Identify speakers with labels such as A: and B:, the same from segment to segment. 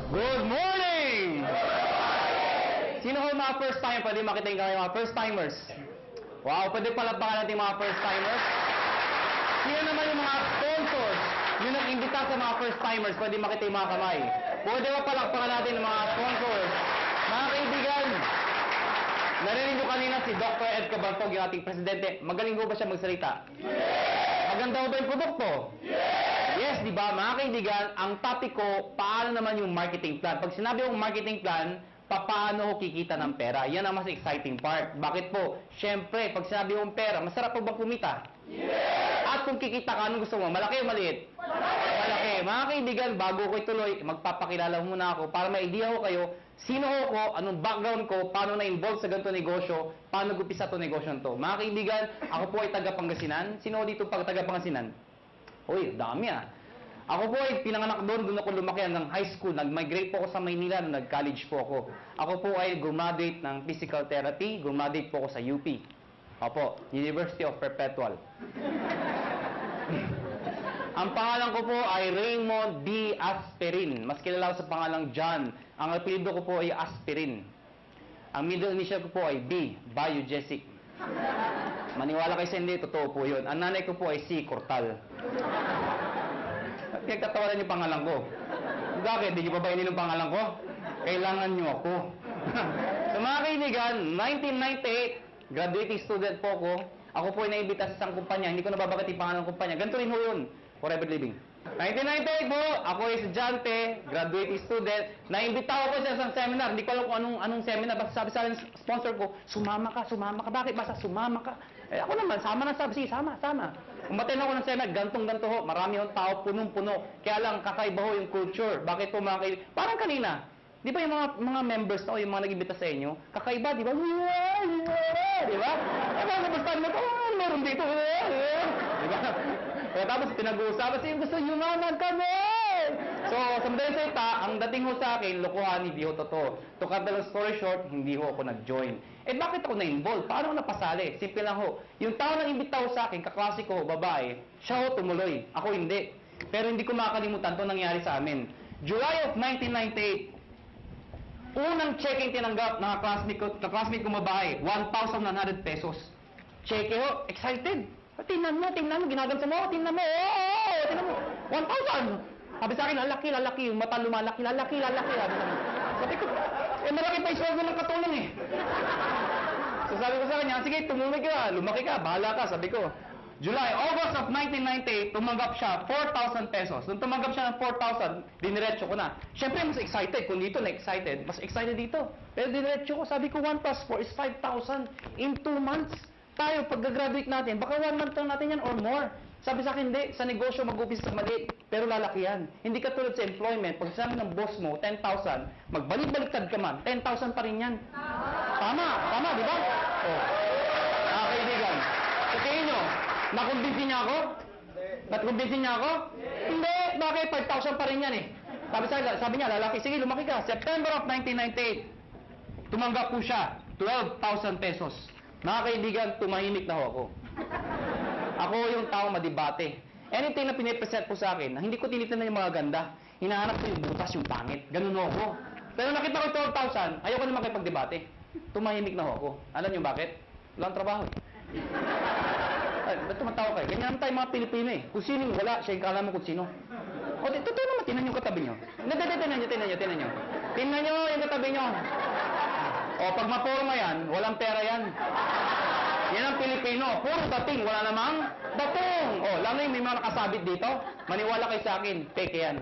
A: Good morning! Sino ho mga first time? Pwede makita yung mga first timers. Wow, pwede palakpakan natin mga first timers. Sino naman yung mga sponsors? Yung nag-imbita sa mga first timers, pwede makita yung mga kamay. Pwede ba palakpakan natin yung mga sponsors? Mga kaibigan, narinig nyo kanina si Dr. Ed Cabantog, yung ating presidente. Magaling ho ba siya magsalita? Maganda ho ba yung produkto? Yes, di ba? Mga kaibigan, ang topic ko, paano naman yung marketing plan? Pag sinabi yung marketing plan, paano ko kikita ng pera? Yan ang mas exciting part. Bakit po? Siyempre, pag sinabi yung pera, masarap po bang kumita? At kung kikita ka, anong gusto mo? Malaki o maliit? Malaki. Mga kaibigan, bago ko ituloy, magpapakilala muna ako para may idea ko kayo, sino ko, anong background ko, paano na-involve sa ganito negosyo, paano gupisa ito negosyo to. Mga kaibigan, ako po ay taga Pangasinan. Sino dito pag taga Pangasinan? Uy, dami ah. Ako po ay pinanganak doon ako lumaki hanggang high school. Nag-migrate po ako sa Maynila nung nag-college po ako. Ako po ay graduate ng physical therapy, graduate po ako sa UP. Opo, University of Perpetual. Ang pangalan ko po ay Raymond D. Asperin. Mas kilala ko sa pangalang John. Ang apelyido ko po ay Asperin. Ang middle initial ko po ay B. Biogesic. Maniwala kayo sa hindi, totoo po yun. Ang nanay ko po ay C. Cortal. Kaya katawaran yung pangalan ko. Bakit? Di nyo pa ba yung pangalan ko? Kailangan nyo ako. So mga kaibigan, 1998, graduating student po ako. Ako po ay naimbita sa isang kumpanya. Hindi ko nababagat yung pangalan ng kumpanya. Ganito rin ho yun. Forever Living. 1998 po, ako ay estudyante, graduating student. Naimbita ako sa isang seminar. Hindi ko alam kung anong seminar. Basta sabi sa akin, sponsor ko, sumama ka. Bakit? Basta sumama ka. Eh ako naman, sama na sabi. Sige, sama. Umaten ako ng seminar, gantong-ganto ho. Marami yung tao, punong-puno. Kaya lang, kakaiba ho yung culture. Bakit po mga kaibigan? Parang kanina. Di ba yung mga members na o yung mga nag-imbita sa inyo? Kakaiba, di ba? Di ba? Eh, mga kabastahan mo, meron dito. Di ba? O tapos pinag-uusapan siya, gusto yumaman kami! So, sa madaling salita, ang dating ho sa akin, lokohan, hindi ho totoo. To cut the long story short, hindi ho ako nag-join. Eh, bakit ako na-involve? Paano ako napasali? Simple lang ho. Yung tao na imbita ho sa akin, kaklase ko, babae, siya ho tumuloy. Ako hindi. Pero hindi ko makakalimutan ito nangyari sa amin. July of 1998, unang check-in tinanggap ng classmate ko babae, 1,100 pesos. Check ho, excited. Tingnan mo, ginagansa mo, tingnan mo, tingnan mo, 1,000. Sabi sa akin, lalaki, yung mata lumalaki, lalaki. Sabi ko, malaki pa yung sweldo ng katulong eh. So sabi ko sa kanya, sige, tumumig ka, lumaki ka, bahala ka, sabi ko. August of 1998, tumanggap siya 4,000 pesos. Nung tumanggap siya ng 4,000, diniretso ko na. Siyempre, mas excited. Kung dito na-excited, mas excited dito. Pero diniretso ko, sabi ko, 1 plus 4 is 5,000 in 2 months. Tayo, pag-graduate natin, baka 1 month lang natin yan or more. Sabi sa akin, hindi. Sa negosyo, mag-upis sa maliit. Pero lalaki yan. Hindi ka tulad sa employment. Pag sabi ng boss mo, 10,000, magbalik-baliktad ka man, 10,000 pa rin yan. Tama, di ba? Oh. Kaibigan. Sa tingin nyo, nakumbinsin niya ako? Nakumbinsin niya ako? Hindi. Bakit? 5,000 pa rin yan eh. Sabi niya, lalaki, sige, lumaki ka. September of 1998, tumanggap po siya, 12,000 pesos. Mga kaibigan, tumahimik na ho ako. Ako yung tao madibate. Anything na pinipresent po sa akin, na hindi ko tinitingnan yung mga ganda, hinahanap ko yung butas, yung pangit. Ganun ho ako. Pero nakita ko 12,000, ayoko na makipagdebate. Tumahimik na ho ako. Alam niyo bakit? Walang trabaho eh. Ay, ba't tumatawa kayo? Ganyan naman tayo mga Pilipino eh. Kung sino wala, siya yung kala mo kung sino. O, totoo naman, tinan yung katabi nyo. Tinan nyo. Tinan nyo yung katabi nyo. O, pag maporma yan, walang pera yan. Yan ang Pilipino. Puro dating, wala namang dating. O, lalo yung may mga nakasabit dito. Maniwala kayo sa akin, peke yan.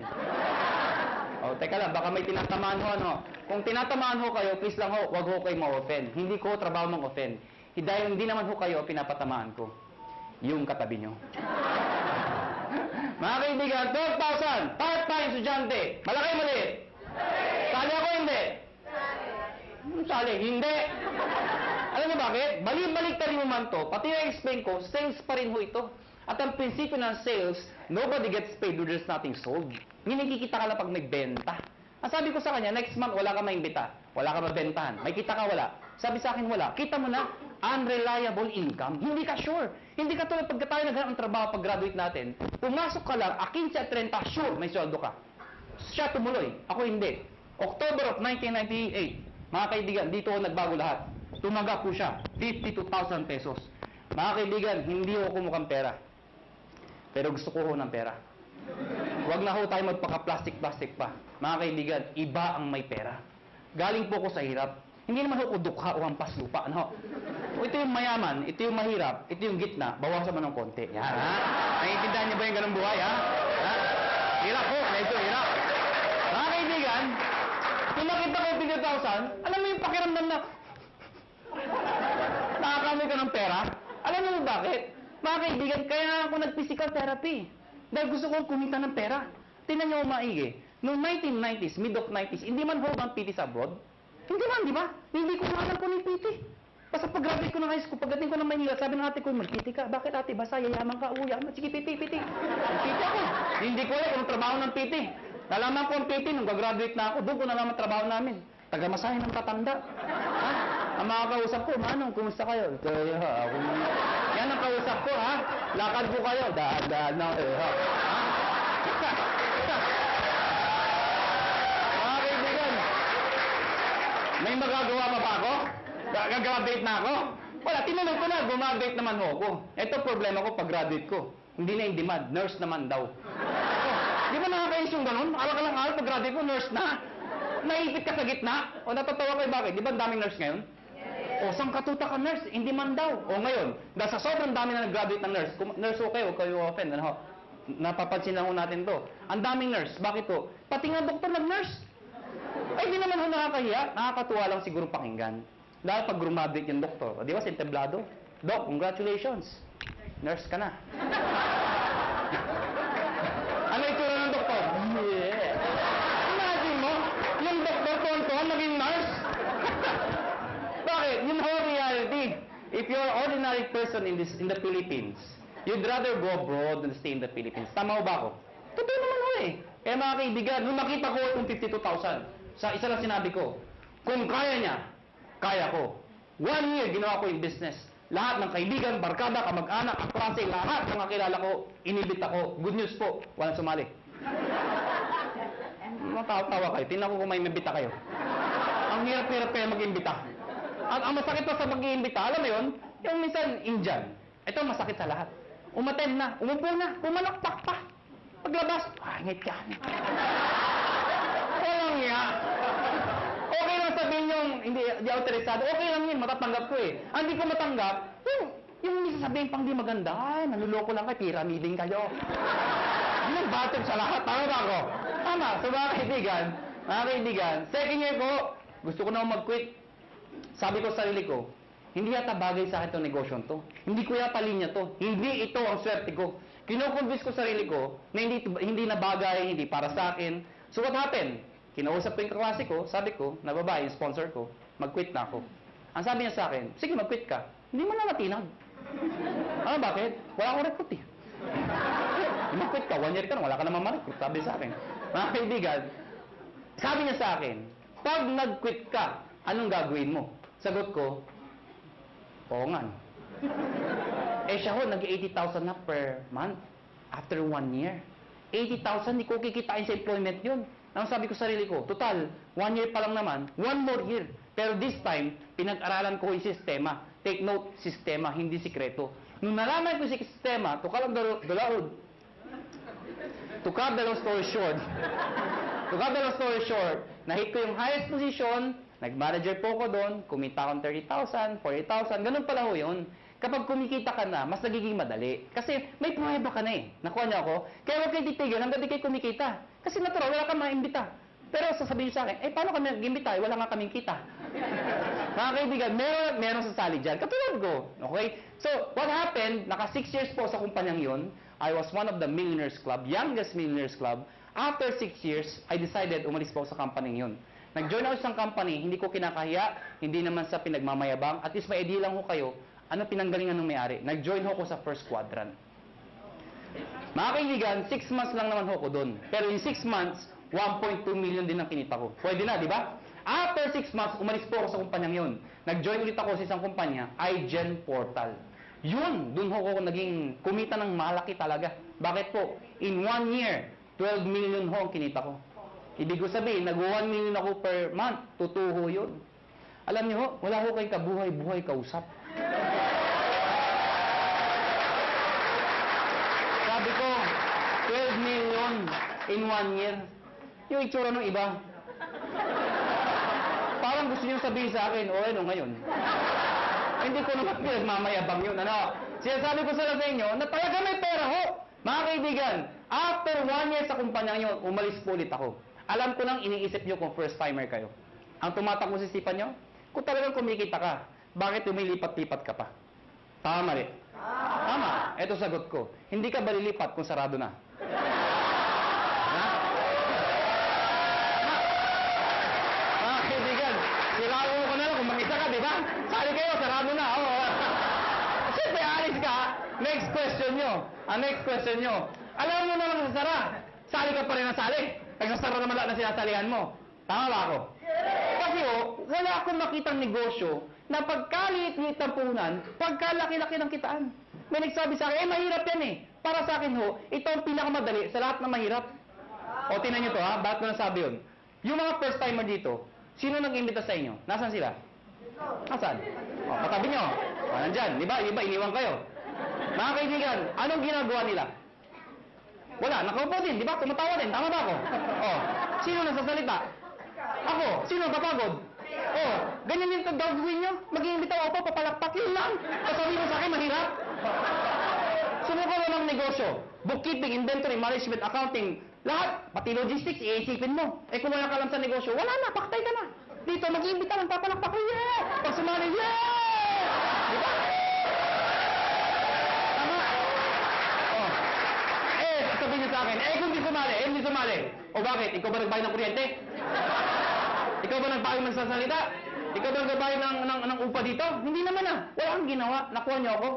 A: O, teka lang, baka may tinatamaan ho, ano. Kung tinatamaan ho kayo, please lang ho, wag ho kayo ma-offend. Hindi ko trabaho mang-offend. Dahil hindi naman ho kayo pinapatamaan ko. Yung katabi nyo. Mga kaibigan, 12,000, part-time estudyante. Malaki maliit? Sali ako hindi? Sali, hindi. Alam niyo bakit? Balik-balik mo man to. Pati na-explain ko, sales pa rin ho ito. At ang prinsipyo ng sales, nobody gets paid when there's nothing sold. Hindi nakikita ka lang pag nagbenta. Ang sabi ko sa kanya, next month wala ka maimbita. Wala ka mabentahan. May kita ka wala. Sabi sa akin wala. Kita mo na, unreliable income. Hindi ka sure. Hindi ka tulad pagka tayo naghanap ng trabaho pag graduate natin. Pumasok ka lang, 15 at 30, sure, may sweldo ka. Siya tumuloy. Ako hindi. October of 1998, mga kaibigan, dito ako nagbago lahat. Tumaga po siya, 52,000 pesos. Mga kaibigan, hindi ako kumukhang pera. Pero gusto ko ho ng pera. Huwag na ho tayo magpaka-plastic-plastic pa. Mga kaibigan, iba ang may pera. Galing po ko sa hirap. Hindi naman ho ko dukha o hampas lupa. Ano? Ito yung mayaman, ito yung mahirap, ito yung gitna, bawasan mo ng konti. Yan, ha? Naiintindihan niyo ba yung ganung buhay, ha? Ha? Hirap ho, medyo hirap. Mga kaibigan, kung nakita ko yung 50,000, alam mo yung pakiramdam na nakakamay ka ng pera? Alam mo bakit? Mga kaibigan, kaya ako nag-physical therapy. Dahil gusto kong kumita ng pera. Tingnan niyo maigi. Noong 1990s, mid of 90s, hindi man ho ang PT sa abroad. Hindi man, di ba? Hindi ko alam po ng PT. Basta pag-graduate ko ng high school, pagdating ko ng Manila, sabi ng ate ko, mag-PT ka. Bakit ate? Basta yayaman ka, uya. Sige, PT. PT ako. Hindi ko alam kung trabaho ng PT. Nalaman ko ang PT nung gagraduate na ako. Doon ko nalaman trabaho namin. Taga-masahe ng tatanda. Ha? Ang mga kausap ko, Manong, kumusta kayo? Kaya, ako yan ang kausap ko, ha? Lakad po kayo. Daan na, ha? Mga kaibigan, may magagawa pa ba ako? Gagraduate na ako? Wala, tinanong ko na, gumagraduate naman ho ako. Ito problema ko pag-graduate ko. Hindi na in demand, nurse naman daw. Di ba nakakayos yung ganun? Alam ka lang, pag-graduate ko, nurse na. Naipit ka sa gitna? O natatawa kayo, bakit? Di ba ang daming nurse ngayon? O, saan katuta ka nurse? Hindi man daw. O ngayon, dahil sa sobrang dami na nag-graduate ng nurse, nurse okay, huwag kayo open. Ano, napapansin lang ho natin to. Ang daming nurse, bakit to? Pati nga doktor nag-nurse. Ay, di naman ho nakakahiya. Nakakatuwa lang siguro pakinggan. Dahil pag graduate yung doktor, di ba, sinteblado? Doc, congratulations. Nurse ka na. Ano itsura ng doktor? Yeah. Imagine mo, yung doktor tuwan-tuwan naging nurse. Bakit? Yun ho reality. If you're an ordinary person in the Philippines, you'd rather go abroad than stay in the Philippines. Tama ho ba ako? Totoo naman ho eh. Kaya mga kaibigan, nung nakita ko itong 52,000, sa isa lang sinabi ko, kung kaya niya, kaya ko. 1 year, ginawa ko yung business. Lahat ng kaibigan, barkada, kamag-anak, kaklase, lahat ng kakilala ko, inibit ako. Good news po, walang sumali. Matawa kayo. Tingnan ko kung may mabita kayo. Ang hirap-hirap kayo mag-imbita. Ang masakit pa sa mag-iimbita, alam mo yun, yung minsan Indian. Ito masakit sa lahat. Umaten na, umupo na, pumalakpak pa. Paglabas, ngit ka. Walang nga. Okay lang sabihin yung hindi autorisado. Okay lang yun, matatanggap ko eh. Ang hindi ko matanggap, yung sasabihin pang di maganda, ay, nanuloko lang kayo, pyramiding kayo. Yung battle sa lahat, tama ba ako? Tama, so mga kaibigan, second year ko, gusto ko na mag-quit. Sabi ko sa sarili ko, hindi yata bagay sa akin itong negosyo to. Hindi ko yata linya to. Hindi ito ang swerte ko. Kino-convince ko sarili ko na hindi na bagay, hindi para sa akin. So what happened? Kinausap ko yung kaklase ko, sabi ko, na babae, yung sponsor ko, mag-quit na ako. Ang sabi niya sa akin, sige, mag-quit ka. Hindi mo na natinag. Ano, bakit? Wala akong recruit eh. Mag-quit ka, 1 year ka na, wala ka naman ma-recruit, sabi sa akin. Mga kaibigan, sabi niya sa akin, pag nag-quit ka, anong gagawin mo? Sagot ko, oo nga. Eh siya ho, nag-80,000 na per month after 1 year. 80,000, hindi ko kikitain sa employment yun. Ang sabi ko sa sarili ko, total, 1 year pa lang naman, 1 more year. Pero this time, pinag-aralan ko yung sistema. Take note, sistema, hindi sikreto. Nung nalaman ko yung sistema, to cut the long story short, nahit ko yung highest position, nag-manager po ko doon, kumita akong 30,000, 40,000, ganun pala ho yun. Kapag kumikita ka na, mas nagiging madali. Kasi may pruweba ka na eh. Nakuha niyo ako? Kaya huwag kayo titigil hanggang di kayo kumikita. Kasi natural, wala kang maimbita. Pero sasabihin niyo sa akin, paano kami nag-imbita? Wala nga kaming kita. Mga kaibigan, meron sasali dyan. Katulad ko. Okay? So, what happened, naka 6 years po sa kumpanyang yun. I was one of the millionaires club, youngest millionaires club. After 6 years, I decided umalis po sa company yun. Nag-join ako sa company, hindi ko kinakahiya, hindi naman sa pinagmamayabang. At least may idea lang ho kayo, ano pinanggalingan ng may-ari? Nag-join ho ko sa first quadrant. Mga kaibigan, 6 months lang naman ho ko doon. Pero in 6 months, 1.2 million din ang kinita ko. Pwede na, di ba? After 6 months, umalis po ako sa kumpanyang yun. Nag-join ulit ako sa isang kumpanya, iGen Portal. Yun, doon ho ko naging kumita ng malaki talaga. Bakit po? In 1 year, 12 million ho ang kinita ko. Ibig ko sabihin, nag-1 million ako per month. Totoo yun. Alam niyo ho, wala ho kayong kabuhay-buhay kausap. Sabi ko, 12 million in 1 year. Yung itsura ng iba. Parang gusto niyong sabihin sa akin, o ano ngayon? Hindi ko naman pinagmamayabang yun. Ano? Sinasabi ko sa inyo na talaga may pera ho. Mga kaibigan, after 1 year sa kumpanya nyo, umalis po ulit ako. Alam ko lang iniisip nyo kung first timer kayo. Ang tumatakbo sa isipan nyo, kung talagang kumikita ka, bakit lumilipat-lipat ka pa? Tama mali? Tama. Ito sagot ko. Hindi ka ba lilipat kung sarado na? Ha? Mga kaibigan, sirao ko na lang kung mag-isa ka, di ba? Sali kayo, sarado na. Oh. Siyempre, alis ka. Next question nyo. Ang next question nyo. Alam mo naman sa sara. Sali ka pa rin ng sali. Nagsasara naman lahat na sinasalihan mo. Tama ba ako? Kasi wala akong makitang negosyo na pagkaliit-liit ng puhunan, pagkalaki-laki ng kitaan. May nagsabi sa akin, mahirap yan eh. Para sa akin ito ang pinakamadali sa lahat ng mahirap. O, tingnan nyo to ha, bakit ko nasabi yun? Yung mga first timer dito, sino nag-imbita sa inyo? Nasaan sila? Nasaan? O, katabi nyo. O, nandyan. Di ba? Iba, iniwan kayo. Mga kaibigan, anong ginagawa nila? Wala, nakaupo din, di ba? Tumatawa din, tama ba ako? Oh, sino nasasalita? Ako, sino kapagod? Oh, ganyan yung gagawin nyo? Mag-iimbitaw ako, papalakpak yun lang. Kasabi mo sa akin, mahirap. Subukan mo ng negosyo. Bookkeeping, inventory, management, accounting, lahat, pati logistics, iisipin mo. Eh kung wala ka lang sa negosyo, wala na, paktay ka na. Dito, mag-iimbitaw lang, papalakpak ko, yeah! Pag sumali, yeah! Di ba? Sabihin niyo sa akin, kung di sumali. O bakit? Ikaw ba nagbayad ng kuryente? Ikaw ba nagbayad ng sasalita? Ikaw ba nagbayad ng upa dito? Hindi naman ah. Wala kang ginawa. Nakuha niyo ako.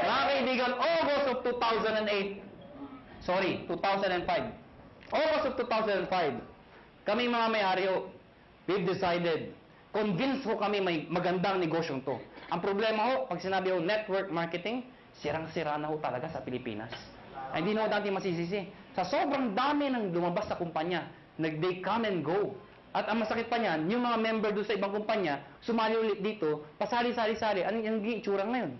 A: Mga kaibigan, August of 2008. Sorry, 2005. August of 2005. Kami mga may-ari we've decided, convinced kami may magandang negosyong to. Ang problema pag sinabi network marketing, sirang-sira na talaga sa Pilipinas. Ay, hindi na natin masisisi. Sa sobrang dami ng lumabas sa kumpanya, they come and go. At ang masakit pa niyan, yung mga member doon sa ibang kumpanya, sumali ulit dito, pasali-sali-sali. Anong itsura ngayon?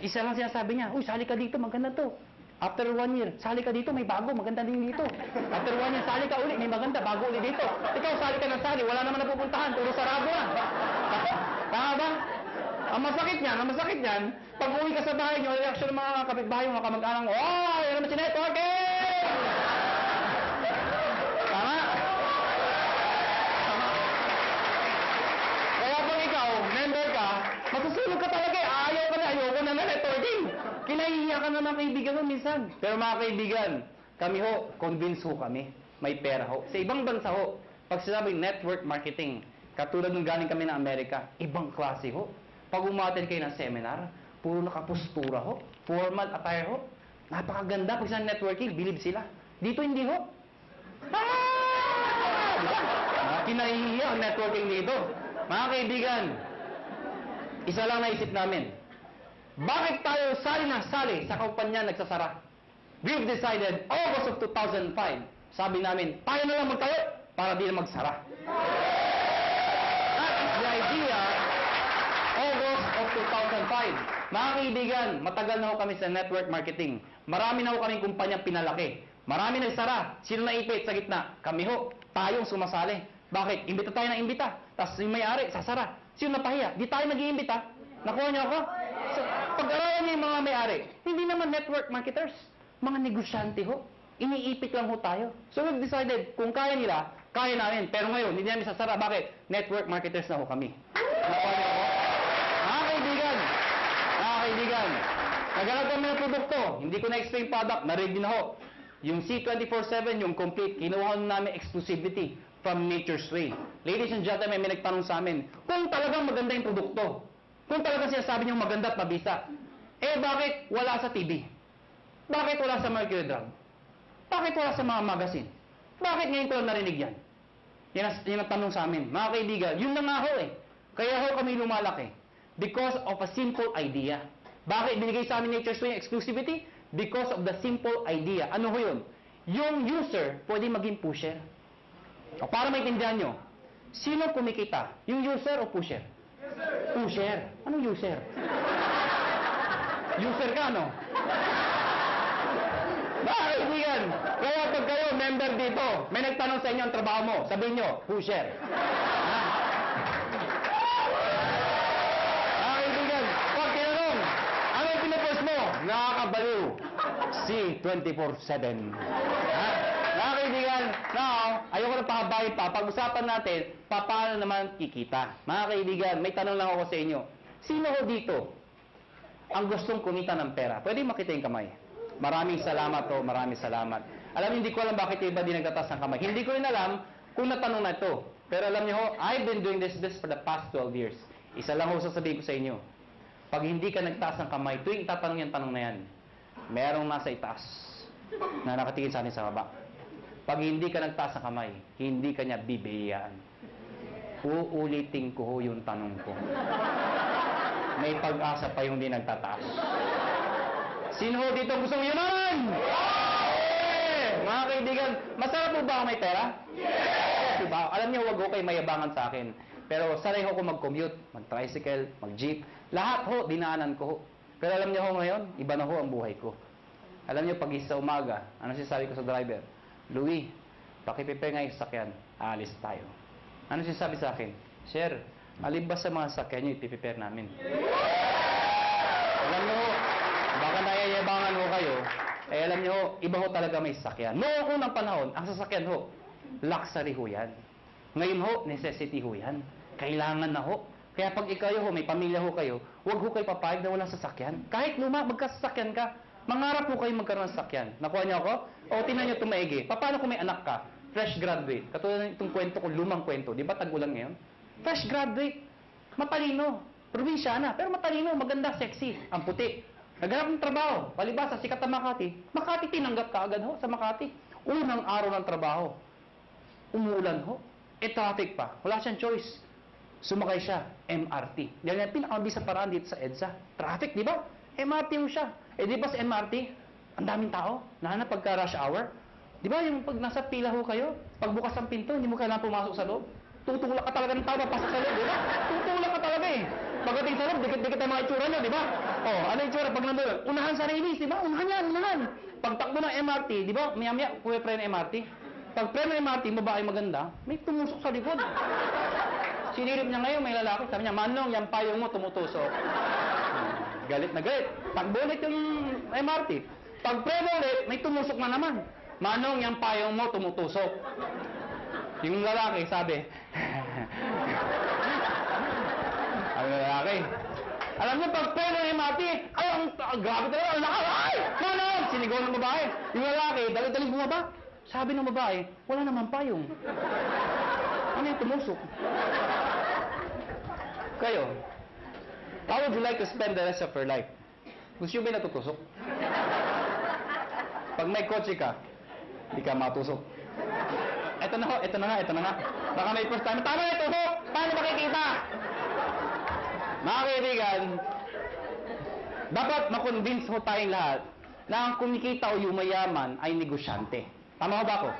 A: Isa lang sinasabi niya, uy, sali ka dito, maganda to. After 1 year, sali ka dito, may bago, maganda din dito. After 1 year, sali ka ulit, may maganda, bago ulit dito. Ikaw, sali ka ng sali, wala naman napupuntahan, puro sarado na. Tama ba? Ang masakit niyan, pag uwi ka sa bahay niyo, reaksyon ng mga kapitbahay, mga kamag-anak, oh, yan naman si networking! Tama? Tama? Kaya pag ikaw, member ka, masusunod ka talaga ayaw ka na networking. Kinahihiya ka na mga kaibigan mo minsan. Pero mga kaibigan, kami convince kami, may pera Sa ibang bansa pag sinabing network marketing, katulad ng galing kami ng Amerika, ibang klase Pag umaten kayo ng seminar, puro nakapustura formal attire napakaganda. Pag sa networking, believe sila. Dito hindi Diba? Kinahihiya ang networking dito. Mga kaibigan, isa lang naisip namin. Bakit tayo sali ng sali sa kumpanya nagsasara? We've decided, August of 2005, sabi namin, tayo na lang magtayo para di na magsara. That is the idea. August of 2005. Mga kaibigan, matagal na kami sa network marketing. Marami na kaming kumpanya pinalaki. Marami nagsara. Sino naipit sa gitna? Kami tayong sumasali. Bakit? Imbita tayo ng imbita. Tapos yung may-ari, sasara. Sino napahiya? Di tayo nag-iimbita. Nakuha niyo ako? So, pag-aralan niyo yung mga may-ari, hindi naman network marketers. Mga negosyante Iniipit lang tayo. So we've decided, kung kaya nila, kaya namin. Pero ngayon, hindi namin sasara. Bakit? Network marketers na kami. Nakuha niyo ako? Kaibigan, naghanap kami ng produkto. Hindi ko na-explain product, na-ready na Yung C24/7, yung complete, kinuha namin exclusivity from Nature's Way. Ladies and gentlemen, may nagtanong sa amin, kung talagang maganda yung produkto, kung talagang sinasabi niyong maganda at mabisa, bakit wala sa TV? Bakit wala sa Mercury Drug? Bakit wala sa mga magazine? Bakit ngayon ko lang narinig yan? Yan ang tanong sa amin. Mga kaibigan, yun na nga Kaya kami lumalaki. Because of a simple idea. Bakit binigay sa amin Nature's Way yung exclusivity? Because of the simple idea. Ano yun? Yung user pwede maging pusher. O, para maintindihan nyo, sino kumikita? Yung user o pusher? Pusher. Anong user? User ka, no? Kaibigan, kaya pag kayo member dito, may nagtanong sa inyo ang trabaho mo, sabihin nyo, pusher. Kaibigan, pag tinanong, ano yung pinupost mo? Nakakabaliw. Si 24/7. Kaibigan, now, ayoko na pahabayin pa. Pag-usapan natin, paano naman kikita. Mga kaibigan, may tanong lang ako sa inyo. Sino ho dito ang gustong kumita ng pera? Pwede makita yung kamay. Maraming salamat ho, maraming salamat. Alam niyo, hindi ko alam bakit iba di nagtatas ng kamay. Hindi ko rin alam kung natanong na ito. Pero alam niyo ho, I've been doing this for the past 12 years. Isa lang ho sasabihin ko sa inyo. Pag hindi ka nagtaas ng kamay, tuwing tatanong yung tanong na yan, merong nasa itaas na nakatingin sa atin sa baba. Pag hindi ka nagtaas ng kamay, hindi ka niya bibiyayaan. Uulitin ko ho yung tanong ko. May pag-asa pa yung di nagtataas. Sino ho dito gusto mo yumaman? Yeah! Mga kaibigan, masarap po ba ako may pera? Yes! Diba? Alam niyo, huwag ho kayo mayabangan sa akin. Pero sanay ho ko mag-commute, mag-tricycle, mag-jeep. Lahat ho, dinaanan ko ho. Pero alam niyo ho ngayon, iba na ho ang buhay ko. Alam niyo, pag-isa sa umaga, ano sinasabi ko sa driver? Louie, pakiprepare nga yung sakyan. Aalis tayo. Ano sinasabi sa akin? Sir, alin ba sa mga sakyan nyo ipiprepare namin? Alam niyo ho, baka nayayabangan ho kayo, eh alam niyo ho, iba ho talaga may sasakyan. Noong unang panahon, ang sasakyan ho, luxury ho yan. Ngayon ho, necessity ho yan. Kailangan na ho. Kaya pag ikaw ho, may pamilya ho kayo, huwag ho kayo papayag na walang sasakyan. Kahit luma, magkasasakyan ka, mangarap ho kayo magkaroon ng sasakyan. Nakuha niyo ako? O tingnan niyo ito maigi. Paano kung may anak ka? Fresh graduate. Katulad ng itong kwento ko, lumang kwento. Di ba tag-ulan ngayon? Fresh graduate. Matalino. Probinsyana. Pero matalino, maganda, sexy. Ang puti. Naghanap ng trabaho. Palibasa, sikat na Makati. Makati, tinanggap ka agad ho sa Makati. Unang araw ng trabaho. Umuulan ho. Traffic pa. Wala siyang choice. Sumakay siya. MRT. Yan yung pinakamabisa paraan dito sa EDSA. Traffic, di ba? MRT mo siya. Eh, di ba sa MRT, ang daming tao. Nahanap pagka rush hour. Di ba yung pag nasa pila ho kayo, pagbukas ng pinto, hindi mo kailangan pumasok sa loob. Tutulak ka talaga ng tao, pasok sa loob, di ba? Tutulak ka talaga eh. Pagdating sa loob, dikit-dikit ang mga itsura nyo, di ba? Oh, ano yung itsura? Pag nandun, unahan sa release, di ba? Unahan yan, unahan. Pagtakbo ng MRT, di ba? Maya-maya, puwe-pre ng MRT. Pag pre ng MRT, babae maganda, may tumusok sa likod. Sinirip niya ngayon, may lalaki. Sabi niya, Manong, yung payong mo tumutusok. Galit na galit. Pagbulit yung MRT. Pag pre ulit, may tumusok na naman. Manong, yung payong mo tumutusok. Yung lalaki, sabi, ano lalaki? Alam niyo, pag pre ng MRT, ay, grabe talaga, ang lakas, ay! Manong! Sinigaw ng babae. Yung lalaki, dali-dali bumaba. Sabi ng babae, wala naman payong. Ano yung tumusok? Kayo, how would you like to spend the rest of your life? Gusto nyo ba natutusok? Pag may kotse ka, hindi ka matusok. Ito na ho, ito na nga. Baka may first time, tama na tusok! Paano makikita? Mga kaibigan, dapat makonvince mo tayong lahat na ang kumikita o yumayaman ay negosyante. Tama ba ako?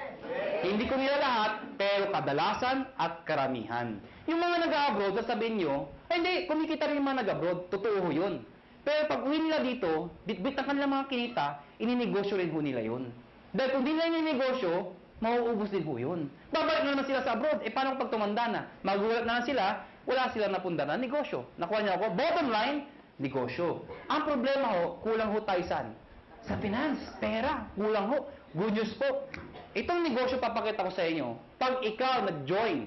A: Hindi ko nila lahat, pero kadalasan at karamihan. Yung mga nag-abroad, sasabihin nyo, ay hindi, kumikita rin yung mga nag-abroad. Totoo yun. Pero pag uwi nila dito, bit-bit ang kanilang mga kinita, ininegosyo rin ho nila yun. Dahil kung di nila ininegosyo, mauubos din ho yun. Babalik na naman sila sa abroad. Eh paano pag tumanda na? Magulat na sila, wala silang napunda na negosyo. Nakuha niyo ako? Bottom line, negosyo. Ang problema ho, kulang ho tayo saan? Sa finance, pera, kulang ho. Good news po. Itong negosyo papakita ko sa inyo. Pag ikaw nag-join,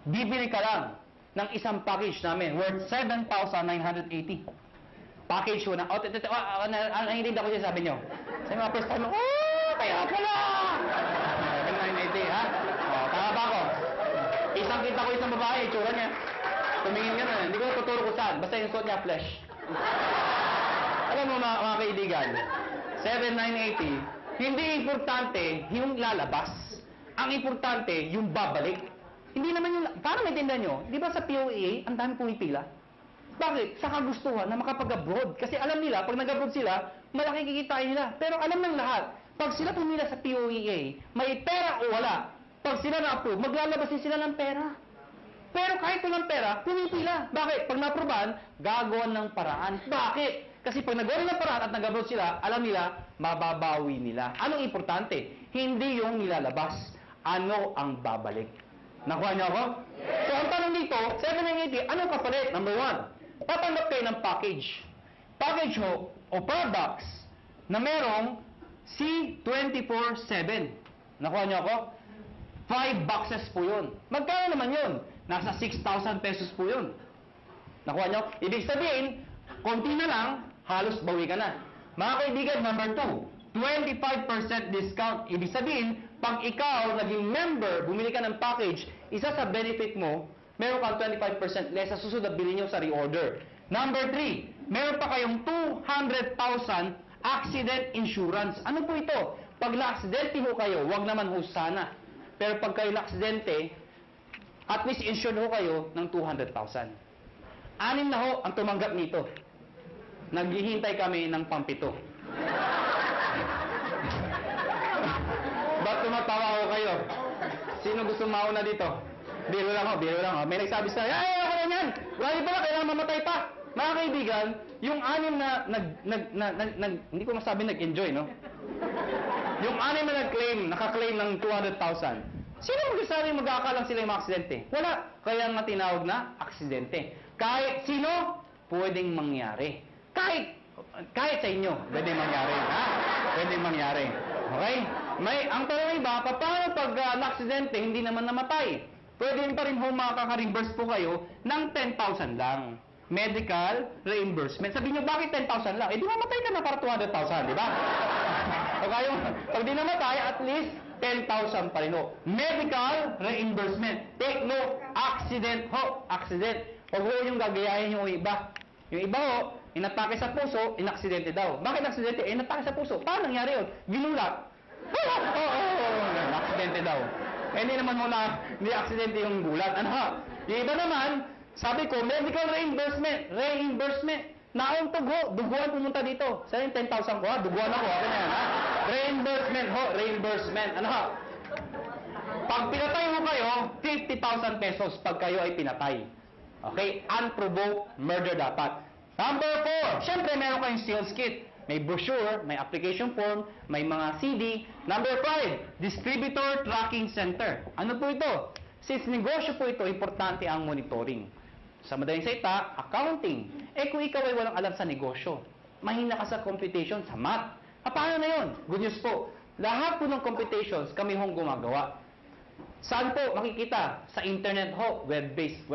A: bibili ka lang ng isang package namin worth 7,980. Package ho na, hindi ako siya sabi nyo. Sa mga first time, kaya pala! 7,980, ha? Tama ba ako? Isang kita ko isang babae, itsura niya. Tumingin ka na, hindi ko tuturo ko saan. Basta yung suot niya, flesh. Alam mo mga kaibigan, 7,980, hindi importante yung lalabas. Ang importante, yung babalik. Hindi naman yung... Paano maintindihan nyo? Di ba sa POEA, ang dami pumipila? Bakit? Sa kagustuhan na makapag-abroad. Kasi alam nila, pag nag-abroad sila, malaki kikitain nila. Pero alam ng lahat, pag sila pumila sa POEA, may pera o wala, Pag sila na-approve, maglalabas din sila ng pera. Pero kahit walang pera, pumipila. Bakit? Pag na-approvean, gagawan ng paraan. Bakit? Kasi pag nagawa ng paraan at nag-abroad sila, alam nila, mababawi nila. Anong importante? Hindi yung nilalabas. Ano ang babalik? Nakuha niyo ako? So, ang tanong dito, 780, anong kapalit? Number 1, tatanggap kayo ng package. Package ho, o products, na merong C24/7. Nakuha niyo ako? 5 boxes po yun. Magkano naman yun? Nasa 6,000 pesos po yun. Nakuha niyo? Ibig sabihin, konti na lang, halos bawi ka na. Mga kaibigan, number 2, 25% discount. Ibig sabihin, pag ikaw naging member, bumili ka ng package, isa sa benefit mo, meron kang 25% less sa susunod na bilhin nyo sa reorder. Number 3, meron pa kayong 200,000 accident insurance. Ano po ito? Pag na-aksidente ho kayo, wag naman ho sana. Pero pag kayo na-aksidente, at least insured ho kayo ng 200,000. 6 na ho ang tumanggap nito. Naghihintay kami ng pampito. Ba't tumatawa ko kayo? Sino gusto mauna dito? Biro lang ho, biro lang ho. May nagsabi sa ay, ako na yan! Wala pala, kailangan mamatay pa. Mga kaibigan, yung 6 na hindi ko masabi nag-enjoy, no? Yung 6 na nag-claim, naka-claim ng 200,000. Sino magsasabi mag-aakalang sila yung aksidente? Wala. Kaya nga tinawag na aksidente. Kahit sino, pwedeng mangyari. Kahit sa inyo, pwedeng mangyari. Ha? Pwedeng mangyari. Okay? Ang tanong iba, paano pag na-aksidente, hindi naman namatay? Pwede pa rin ho makaka-reimburse po kayo ng 10,000 lang. Medical reimbursement. Sabihin nyo, bakit 10,000 lang? Eh, di mamatay ka na para 200,000, di ba? So, kayo, pag di namatay, at least 10,000 pa rin ho. Medical reimbursement. Take note, accident ho. Accident. Huwag ho yung gagayahin yung iba. Yung iba ho, inatake sa puso, inaksidente daw. Bakit aksidente? Inatake sa puso. Paano nangyari yun? Ginulat. Aksidente daw. Eh, hindi naman mo na, hindi aksidente yung gulat. Ano ha? Yung iba naman, sabi ko, medical reimbursement. Reimbursement. Nauntog ho, duguan pumunta dito. Saan yung 10,000 ko ha? Duguan ako. Ano yan ha? Reimbursement ho, reimbursement. Ano ha? Pag pinatay mo kayo, 50,000 pesos pag kayo ay pinatay. Okay? Unprovoked murder dapat. Number 4, syempre meron kayong sales kit. May brochure, may application form, may mga CD. Number 5, distributor tracking center. Ano po ito? Since negosyo po ito, importante ang monitoring. Sa madaling salita, accounting. Eh kung ikaw ay walang alam sa negosyo, mahina ka sa computation, sa math. Paano na yun? Good news po. Lahat po ng computations kami hong gumagawa. Saan po makikita? Sa internet ho, web-based,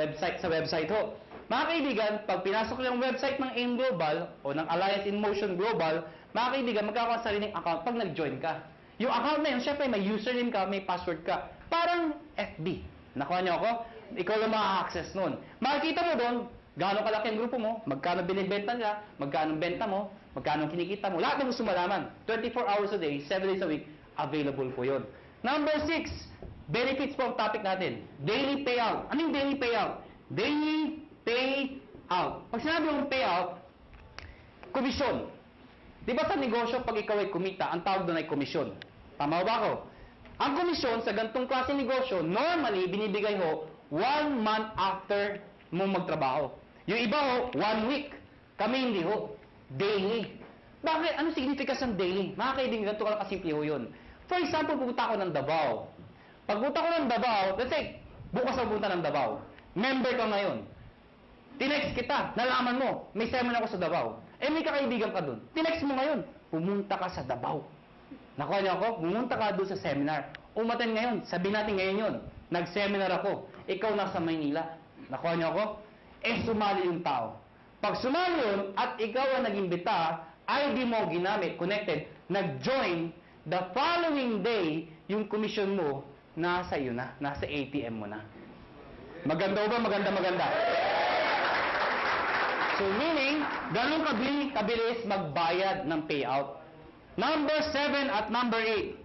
A: sa website ho. Mga kaibigan, pag pinasok yung website ng AIM Global o ng Alliance in Motion Global, mga kaibigan, magkakaroon sa sariling account pag nag-join ka. Yung account na yun, syempre may username ka, may password ka. Parang FB. Nakuha niyo ako? Ikaw lang maka-access nun. Makikita mo doon, gaano kalaki ang grupo mo, magkano binibenta nila, magkano benta mo, magkano kinikita mo. Lahat ng gusto malaman. 24 hours a day, 7 days a week, available po yun. Number 6, benefits po ang topic natin. Daily payout. Ano yung daily payout? Daily payout. Pag sinabi mong payout, komisyon. Di ba sa negosyo, pag ikaw ay kumita, ang tawag doon ay komisyon. Tama ba ako? Ang komisyon sa gantong klase negosyo, normally, binibigay ho 1 month after mo magtrabaho. Yung iba ho, 1 week. Kami hindi ho. Daily. Bakit? Ano significance ng daily? Mga kaibigan, ganito ka lang kasimple ho yun. For example, pupunta ako ng Davao. Pagpunta ko ng Davao, let's say, bukas ako pupunta ng Davao. Member ka ngayon. Tinext kita, nalaman mo, may seminar ako sa Davao. Eh, may kakaibigan ka dun. Tinext mo ngayon, pumunta ka sa Davao. Nakuha niyo ako? Pumunta ka doon sa seminar. Umaten ngayon, sabihin natin ngayon yun. Nag-seminar ako. Ikaw nasa Maynila. Nakuha niyo ako? Eh, sumali yung tao. Pag sumali yun, at ikaw ang nag-imbita, ID mo ginamit, connected, nag-join, the following day, yung commission mo, nasa iyo na, nasa ATM mo na. Maganda ba? Maganda. So, meaning, ganun kabilis magbayad ng payout. Number 7 at number 8.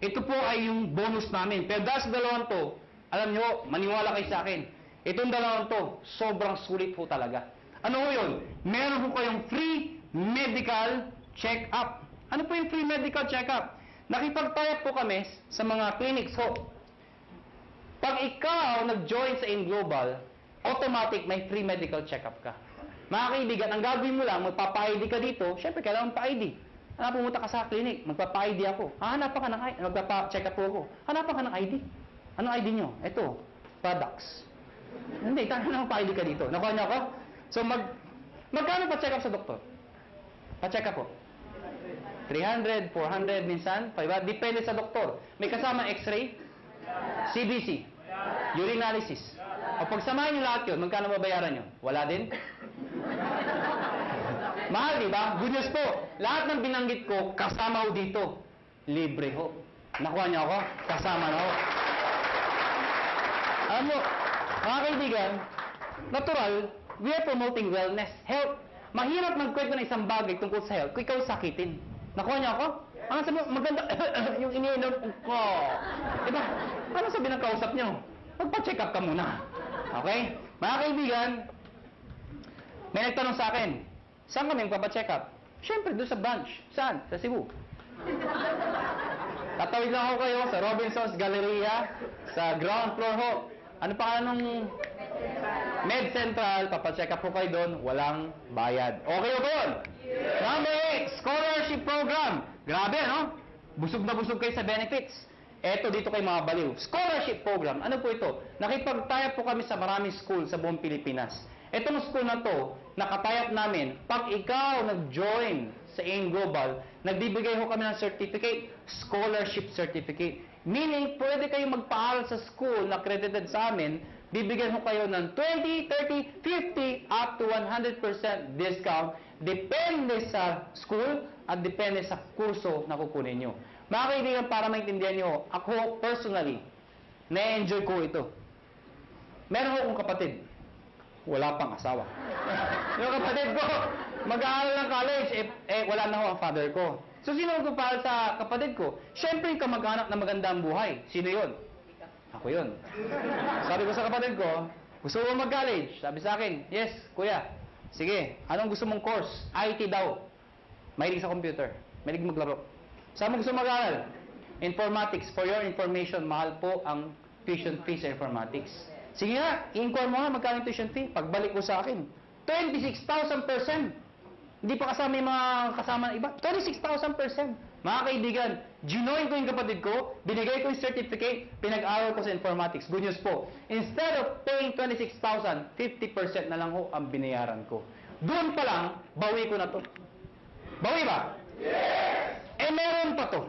A: Ito po ay yung bonus namin. Pero dahil sa dalawang to, alam nyo, maniwala kayo sa akin, itong dalawang to, sobrang sulit po talaga. Ano po yun? Meron po kayong free medical check-up. Ano po yung free medical check-up? Nakipag-tie up po kami sa mga clinics ho. Pag ikaw nag-join sa AIM Global, automatic may free medical check-up ka. Mga kaibigan, ang gagawin mo lang, magpapa-ID ka dito, syempre kailangan pa-ID. Pumunta ka sa clinic, magpapa-ID ako. Hanapan ka ng ID, magpapa-check up ako. Hanapan ka ng ID. Anong ID nyo? Ito, products. Hindi, tanong pa-ID ka dito. Nakuha niyo ako? So, magkano pa-check up sa doktor? Pa-check up po. 300, 400, minsan, 500. Depende sa doktor. May kasama x-ray, CBC, urinalysis. O pagsamahin nyo lahat yun, magkano babayaran nyo? Wala din? Mahal, di ba? Good news po. Lahat ng binanggit ko, kasama ho dito. Libre ho. Nakuha niyo ako? Kasama na ho. Alam mo, mga kaibigan, natural, we are promoting wellness, health. Mahirap magkwento ng isang bagay tungkol sa health kung ikaw sakitin. Nakuha niyo ako? Ano sabi mo? Maganda. Yung iniinom ko. Diba? Ano sabi ng kausap niyo? Magpa-check up ka muna. Okay? Mga kaibigan, may nagtanong sa akin, saan kami magpapacheck up? Siyempre, doon sa branch. Saan? Sa Cebu. Tatawid lang ako kayo sa Robinson's Galleria, sa ground floor ho. Ano pa nung Med Central, papacheck up po kayo doon, walang bayad. Okay ba yun? Number 8, scholarship program. Grabe, no? Busog na busog kayo sa benefits. Eto dito kay mga baliw. Scholarship program. Ano po ito? Nakipag-tie-up po kami sa maraming school sa buong Pilipinas. Etong school na to, nakatayap namin, pag ikaw nag-join sa AIM Global, nagbibigay ho kami ng certificate, scholarship certificate. Meaning, pwede kayong magpaaral sa school na accredited sa amin, bibigyan ho kayo ng 20, 30, 50, up to 100% discount, depende sa school at depende sa kurso na kukunin nyo. Mga kaibigan, para maintindihan nyo, ako personally, na-enjoy ko ito. Meron ho akong kapatid. Wala pang asawa. Yung kapatid ko, mag-aaral ng college, wala na ho ang father ko. So, sino ko para sa kapatid ko? Siyempre, yung kamag-anak na magandang buhay. Sino yun? Ako yun. Sabi ko sa kapatid ko, gusto mo mag-college? Sabi sa akin, yes, kuya. Sige, anong gusto mong course? IT daw. Mahilig sa computer. Mahilig maglaro. Saan mo gusto mag-aaral? Informatics. For your information, mahal po ang tuition fee sa informatics. Sige nga, i-inquire mo nga magkano tuition fee. Pagbalik ko sa akin, 26,000%. Hindi pa kasama yung mga kasama ng iba. 26,000%. Mga kaibigan, ginoin ko yung kapatid ko, binigay ko yung certificate, pinag-aral ko sa informatics. Good news po. Instead of paying 26,000, 50% na lang ho ang binayaran ko. Doon pa lang, bawi ko na to. Bawi ba? Yes! Meron pa to.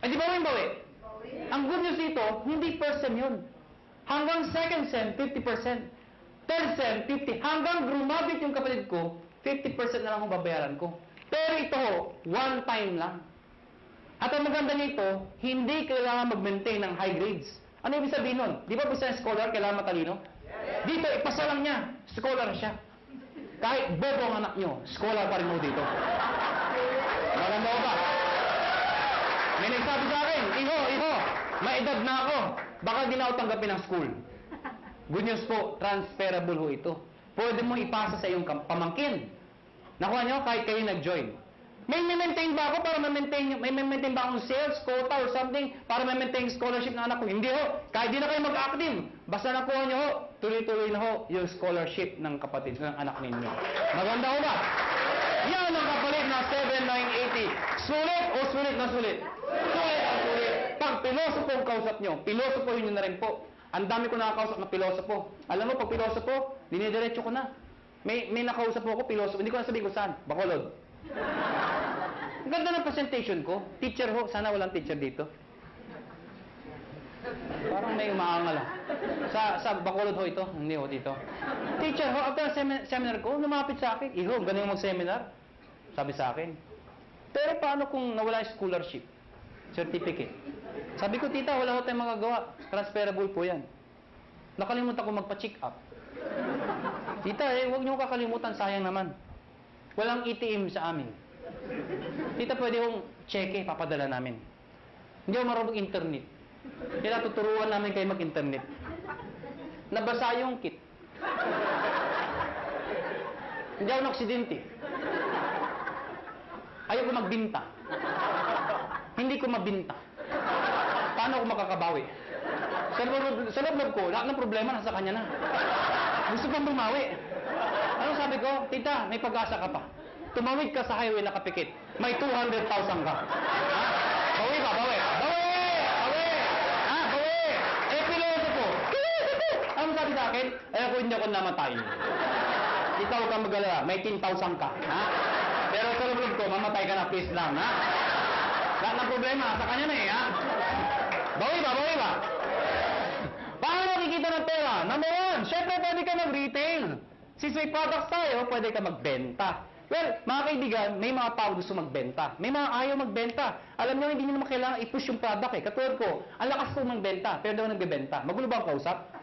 A: Di ba yung bawi? Ang good news dito, hindi first sem yun. Hanggang second sem, 50%. Third sem, 50%. Hanggang grumabit yung kapatid ko, 50% na lang ang babayaran ko. Pero ito ho, one time lang. At ang maganda nito, hindi kailangan mag-maintain ng high grades. Ano ibig sabihin nun? Di ba bisa scholar, kailangan matalino? Dito, ipasa lang niya. Scholar siya. Kahit bobo ang anak nyo, scholar pa rin mo dito. Maganda ba? May nagsabi sa akin, iho, may edad na ako. Baka di na ako tanggapin ng school. Good news po, transferable ho ito. Pwede mo ipasa sa iyong pamangkin. Nakuha nyo, kahit kayo nag-join. May maintain ba ako para may maintain ba akong sales, quota, or something para may-maintain scholarship na anak ko? Hindi ho. Kahit di na kayo mag-active. Basta nakuha nyo ho, tuloy-tuloy na ho yung scholarship ng kapatid, ng anak ninyo. Maganda ho ba? Yan ang kapalit na 7,980. Sulit o sulit na sulit? Sulit ang sulit. Pag pilosopo ang kausap nyo, pilosopo yun na rin po. Ang dami ko nakakausap na pilosopo. Alam mo, pag pilosopo, dinidiretso ko na. May nakausap po ako, pilosopo. Hindi ko na sabihin kung saan. Bacolod. Ang ganda ng presentation ko. Teacher ho. Sana walang teacher dito. Parang may umaangal ah. Sa Bacolod ho ito. Hindi ho dito. Teacher ho, after seminar ko, lumapit sa akin. Iho, ganun mag-seminar. Sabi sa akin. Pero paano kung nawala yung scholarship? Certificate. Sabi ko, tita, wala ho tayong magagawa. Transferable po yan. Nakalimutan ko magpa-check up. Tita, huwag niyo kakalimutan, sayang naman. Walang ATM sa amin. Tita, pwede kong cheque, papadala namin. Hindi ako marunong internet. Kaya tuturuan namin kayo mag-internet. Nabasa yung kit. Hindi ako naksidente. Ayoko magbinta. Hindi ko mabinta. Paano ako makakabawi? Sa loob ko, lahat ng problema nasa kanya na. Gusto kong bumawi. Ano sabi ko? Tita, may pag-asa ka pa. Tumawid ka sa highway na kapikit. May 200,000 ka. Ha? Bawi ka, bawi. Bawi! Bawi! Ha? Bawi! Eh, piloto ko. Ano sabi sa akin? Eh, ako hindi ako namatay. Ikaw ka mag-alala, may 10,000 ka. Ha? Pero sa loob ko, mamatay ka na, please lang. Ha? Lahat ng problema, sa kanya na eh, ha? Bawi ba? Bawi ba? Paano nakikita ng pera? Number one, syempre pwede ka mag-retail. Since may products tayo, pwede ka magbenta. Well, mga kaibigan, may mga tao gusto magbenta. May mga ayaw magbenta. Alam niyo, hindi niyo naman kailangan i-push yung product eh. Katulad ko, ang lakas ko magbenta, pero daw nagbebenta. Magulo ba ang kausap?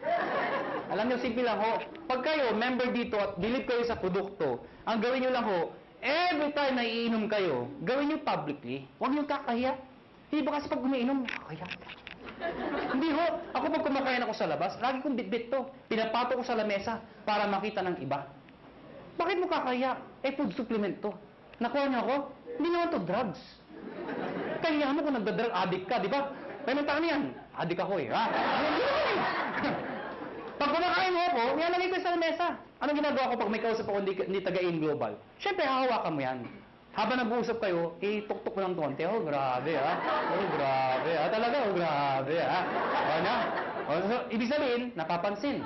A: Alam niyo, simple lang ho. Pag kayo, member dito at believe kayo sa produkto, ang gawin niyo lang ho, every time na iinom kayo, gawin niyo publicly. Huwag niyo kakahiya. Hindi ba kasi pag umiinom, kakahiya. Hindi ho. Ako pag kumakain ako sa labas, lagi kong bitbit to. Pinapato ko sa lamesa para makita ng iba. Bakit mo kakaya? Eh, food supplement to. Nakuha niyo ako? Hindi naman to drugs. Kaya mo kung nagda-drug addict ka, di ba? May mentaan yan. Addict ako eh, ha? Hindi naman eh. Pag kumakain mo ako, nilalagay ko sa lamesa. Anong ginagawa ko pag may kausap ako hindi taga-in global? Siyempre, hahawakan mo yan. Habang nag-uusap kayo, tuk-tuk mo ng konti. Oh, grabe, ha? Oh, grabe, ha? Talaga, oh, grabe, ha? Ano? So, ibig sabihin, napapansin.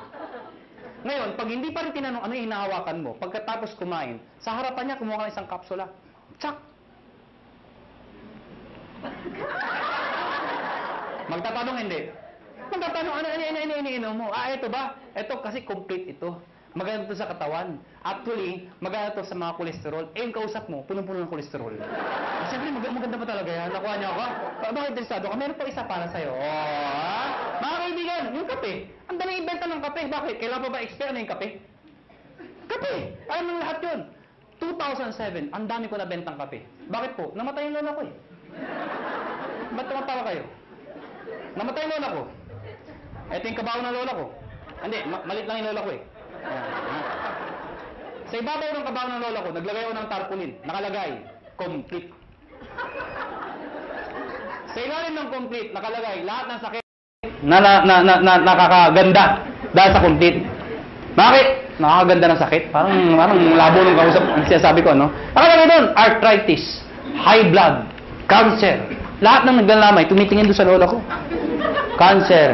A: Ngayon, pag hindi pa rin tinanong ano yung hinahawakan mo, pagkatapos kumain, sa harapan niya, kumuha ka ng isang kapsula. Tsak! Magtatanong hindi. Magtatanong, ano iniinom mo? Ah, ito ba? Ito kasi complete ito. Maganda to sa katawan. Actually, maganda to sa mga kolesterol. Eh, yung kausap mo, punong-puno ng kolesterol. Siyempre, maganda pa talaga yan. Nakuha niyo ako? Bakit interesado ka? Meron pa isa para sa'yo. Oh, mga kaibigan, yung kape. Ang dami ibenta ng kape. Bakit? Kailan pa ba expert na yung kape? Kape! Alam mo lahat yun. 2007, ang dami ko nabentang kape. Bakit po? Namatay yung lola ko eh. Ba't tumatawa kayo? Namatay yung lola ko. Ito yung kabaho ng lola ko. Hindi, malit lang yung lola ko eh. Sa ibabaw ng kabaho ng lola ko, naglagay ako ng tarpaulin. Nakalagay, complete. Sa ilalim ng complete, nakalagay, lahat ng sakit nakakaganda dahil sa complete. Bakit? Nakakaganda ng sakit? Parang labo ng kausap. Ang sinasabi ko, ano? Nakalagay doon, arthritis, high blood, cancer. Lahat ng naglalamay, tumitingin doon sa lola ko. Cancer,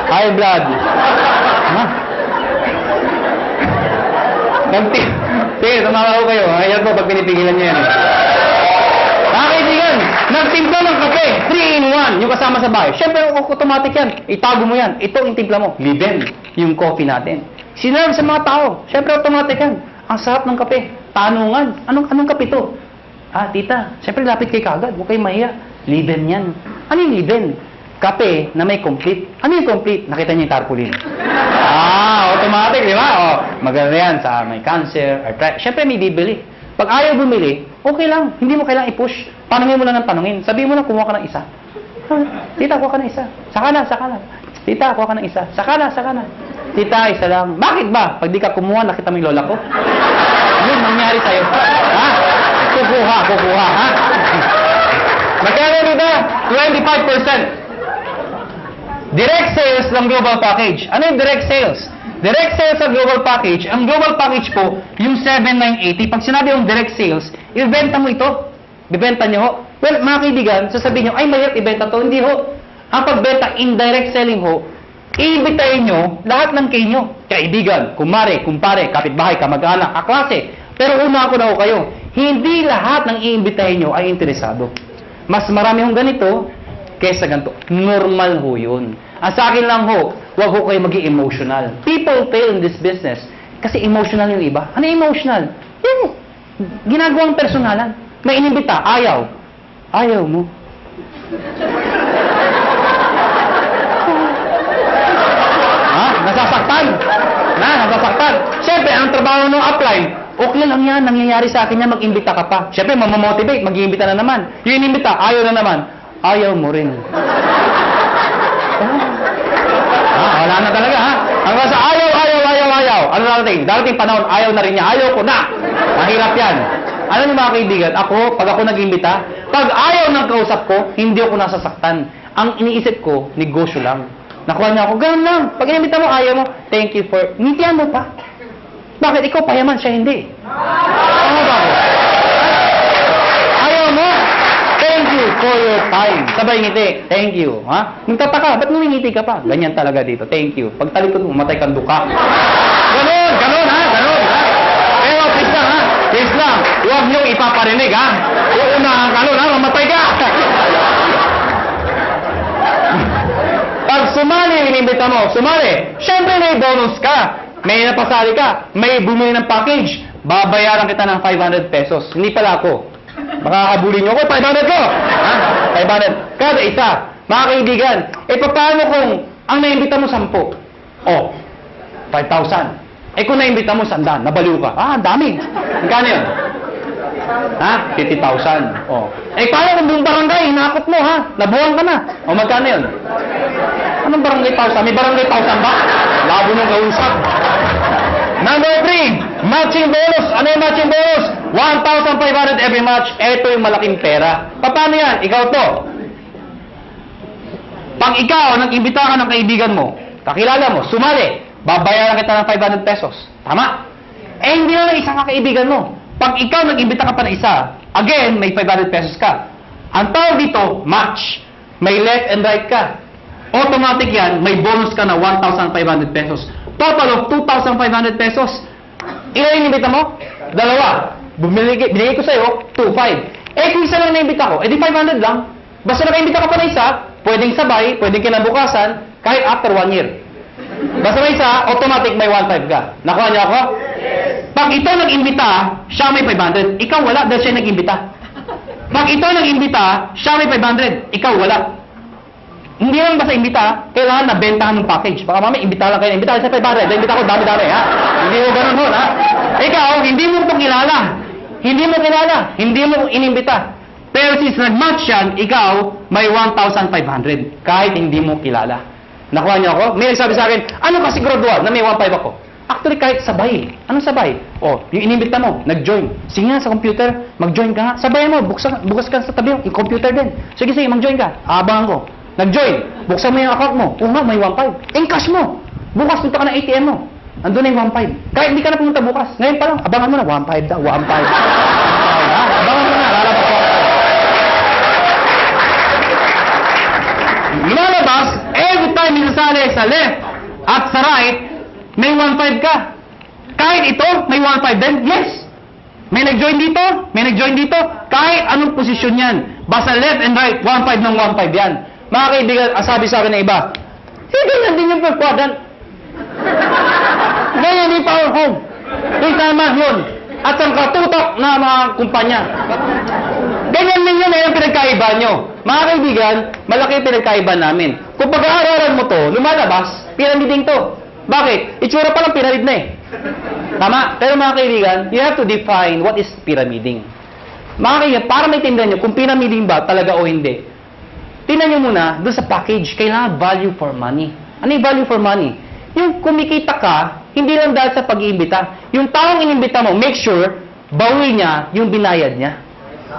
A: high blood. Ha? Sige, tumawa ko kayo. Ayan po pag pinipigilan niyo yan. Kaibigan, nagtimpla ng kape, 3-in-1, yung kasama sa bahay. Siyempre, automatic yan. Itago mo yan. Ito yung timpla mo. Liben, yung coffee natin. Sinerve sa mga tao. Siyempre, automatic yan. Ang sarap ng kape. Tanungan. Anong kape to? Ah, tita, siyempre, lapit kay kagad. Huwag kayo mahiya. Liben yan. Ano yung liben? Kape na may complete. Ano yung complete? Nakita niyo yung tarpaulin. Automatic, di ba? Maganda yan sa may cancer, arthritis. Siyempre, may bibili. Pag ayaw bumili, okay lang. Hindi mo kailangang i-push. Tanungin mo lang ng tanungin. Sabihin mo lang, kumuha ka ng isa. Tita, kuha ka ng isa. Saka na. Tita, kuha ka ng isa. Saka na. Tita, isa lang. Bakit ba? Pag di ka kumuha, nakita mo yung lola ko? Yun, nangyari sa'yo. Ha? Kukuha, ha? Magkano dito? 25%. Direct sales ng global package. Ano yung direct sales? Direct sales sa global package, ang global package po, yung 7,980. Pag sinabi yung direct sales, ibenta mo ito. Bibenta nyo ho. Well, mga kaibigan, sasabihin nyo, ay mahirap ibenta to. Hindi ho. Ang pagbenta, indirect selling ho, iimbitahin nyo lahat ng kayo. Kaibigan, kumare, kumpare, kapitbahay, kamag-anak, kaklase. Pero una ako na ho kayo, hindi lahat ng iimbitahin nyo ay interesado. Mas marami hong ganito, kesa ganito. Normal ho yun. Ang sa akin lang ho, huwag ho kayo maging emotional. People fail in this business kasi emotional yung iba. Ano yung emotional? Yung ginagawang personalan. May inimbita, ayaw. Ayaw mo. Nasasaktan. Nasasaktan. Siyempre, ang trabaho ng apply, okay lang yan, nangyayari sa akin yan, mag-imbita ka pa. Siyempre, mamamotivate, mag-iimbita na naman. Yung inimbita, ayaw na naman. Ayaw mo rin. Wala na talaga, ha? Hanggang sa ayaw. Ano darating? Darating panahon, ayaw na rin niya. Ayaw ko na. Mahirap yan. Alam niyo mga kaibigan, pag ako nag-imbita, pag ayaw ng kausap ko, hindi ako nasasaktan. Ang iniisip ko, negosyo lang. Nakuha niya ako, ganun lang. Pag inimbita mo, ayaw mo, thank you for... Ngitian mo pa. Bakit ikaw payaman, siya hindi? Ano ba? Ayaw mo, thank you for your time. Sabay ngiti, thank you. Ha? Nagtataka, ba't ngumingiti ka pa? Ganyan talaga dito, thank you. Pag talikod mo, matay kang duka. Ganun, ganun ha, ganun ha. Pero please lang ha, please lang. Huwag niyong ipaparinig ha. Uunahan ka nun ha, mamatay ka. Pag sumali, inimbita mo, sumali. Siyempre may bonus ka. May napasali ka. May bumili ng package. Babayaran kita ng 500 pesos. Hindi pala ako. Makakabuli niyo ako, 500 ko. Ha? 500. Kada isa. Mga kaibigan, paano kung ang naimbita mo 10? Oh, 5,000. Kung naimbita mo 100, nabaliw ka. Ang dami. Magkano yun? Ha? 50,000. Oh. Paano kung buong barangay, hinakot mo ha? Nabuwang ka na. O magkano yun? Anong barangay 1,000? May barangay 1,000 ba? Labo nung kausap. Number 3, matching bonus. Ano yung matching bonus? 1,500 every match. Ito yung malaking pera. Paano yan? Ikaw to. Pag ikaw, nag-imbita ka ng kaibigan mo, kakilala mo, sumali, babayaran kita ng 500 pesos. Tama? Hindi na lang isang kaibigan mo. Pag ikaw nag-imbita ka pa ng isa, again, may 500 pesos ka. Ang tawag dito, match. May left and right ka. Automatic yan, may bonus ka na 1,500 pesos. Total of 2,500 pesos. Ilan yung inimbita mo? 2. Binigay ko sa'yo, 2,500. Kung isa lang naimbita ko, di 500 lang. Basta nakaimbita ka pa ng isa, pwedeng sabay, pwedeng kinabukasan, kahit after 1 year. Basta may isa, automatic may 1,500 ka. Nakuha niyo ako? Pag ito nag-imbita, siya may 500. Ikaw wala dahil siya nag-imbita. Pag ito nag-imbita, siya may 500. Ikaw wala. Hindi lang basta imbita, kailangan nabentahan ng package. Baka mamaya, imbita lang kayo, imbita sa 500, imbita ko dami-dami, ha? Hindi mo ganun ho, ha? Ikaw, hindi mo ito kilala. Hindi mo kilala. Hindi mo inimbita. Pero since nag-match yan, ikaw, may 1,500. Kahit hindi mo kilala. Nakuha niyo ako? May nagsabi sa akin, ano kasi graduate na may 1,500 ako? Actually, kahit sabay. Anong sabay? Yung inimbita mo, nag-join. Sige nga sa computer, mag-join ka nga. Sabayan mo, bukas ka sa tabi, yung computer din. Sige, mag-join ka. Abangan ko. Nag-join. Buksan mo yung account mo. Nga, may 1,500. Encash mo. Bukas punta ka ng ATM mo. Andun na yung 1,500. Kahit hindi ka na pumunta bukas. Ngayon pa lang, abangan mo na. 1,500 daw. 1,500. Abangan mo na. Lalabas ko. Lumalabas, every time minasali sa left at sa right, may 1,500 ka. Kahit ito, may 1,500 din. Yes. May nag-join dito. May nag-join dito. Kahit anong posisyon yan. Basta left and right, 1,500 ng 1,500 yan. Mga kaibigan, sabi sa akin ng iba, ganyan din yung per quadrant. Ganyan din power home. Yung tama yun. At ang katutok na mga kumpanya. Ganyan din yun yung pinagkaiba nyo. Mga kaibigan, malaki yung pinagkaiba namin. Kung pag-aaralan mo to, lumalabas, pyramiding to. Bakit? Itsura pa lang pyramid na eh. Tama? Pero mga kaibigan, you have to define what is pyramiding. Mga kaibigan, para maintindihan nyo kung pyramiding ba talaga o hindi, tingnan nyo muna, doon sa package, kailangan value for money. Ano yung value for money? Yung kumikita ka, hindi lang dahil sa pag-iimbita. Yung taong inimbita mo, make sure, bawi niya yung binayad niya.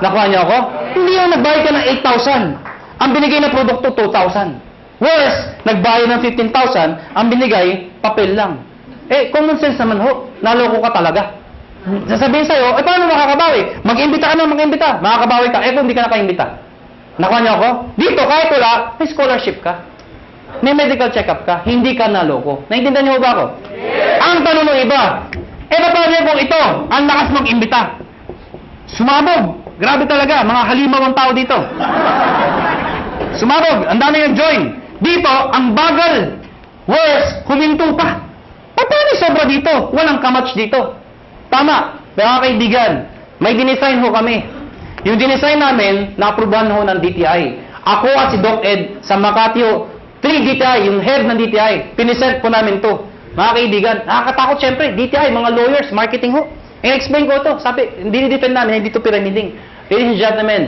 A: Nakuha niyo ako? Hindi yung nagbayad ka ng 8,000. Ang binigay na produkto, 2,000. Worse, nagbayad ng 15,000, ang binigay, papel lang. Common sense naman ho, naloko ka talaga. Sasabihin sa'yo, paano makakabawi? Mag-imbita ka na, mag-imbita. Makakabawi ka, kung hindi ka nakaimbita. Nakuha niyo ako? Dito, kahit wala, may scholarship ka. May medical check-up ka. Hindi ka naloko. Naintindihan niyo ba ako? Yes. Ang tanong ng iba, paano kung ito, ang lakas mag-imbita? Sumabog. Grabe talaga, mga halimaw ang tao dito. Sumabog, ang dami nag-join. Dito, ang bagal. Worse, huminto pa. Paano sobra dito? Walang kamatch dito. Tama, mga kaibigan, may dinesign ho kami. Yung dinesign namin, na-aprobahan ho ng DTI. Ako at si Doc Ed sa Makati ho, 3 DTI, yung head ng DTI, pinisent po namin to. Mga kaibigan, nakakatakot syempre, DTI, mga lawyers, marketing ho. I-explain ko to, sabi, hindi ni-defend namin, hindi to pyramiding. Ladies and gentlemen,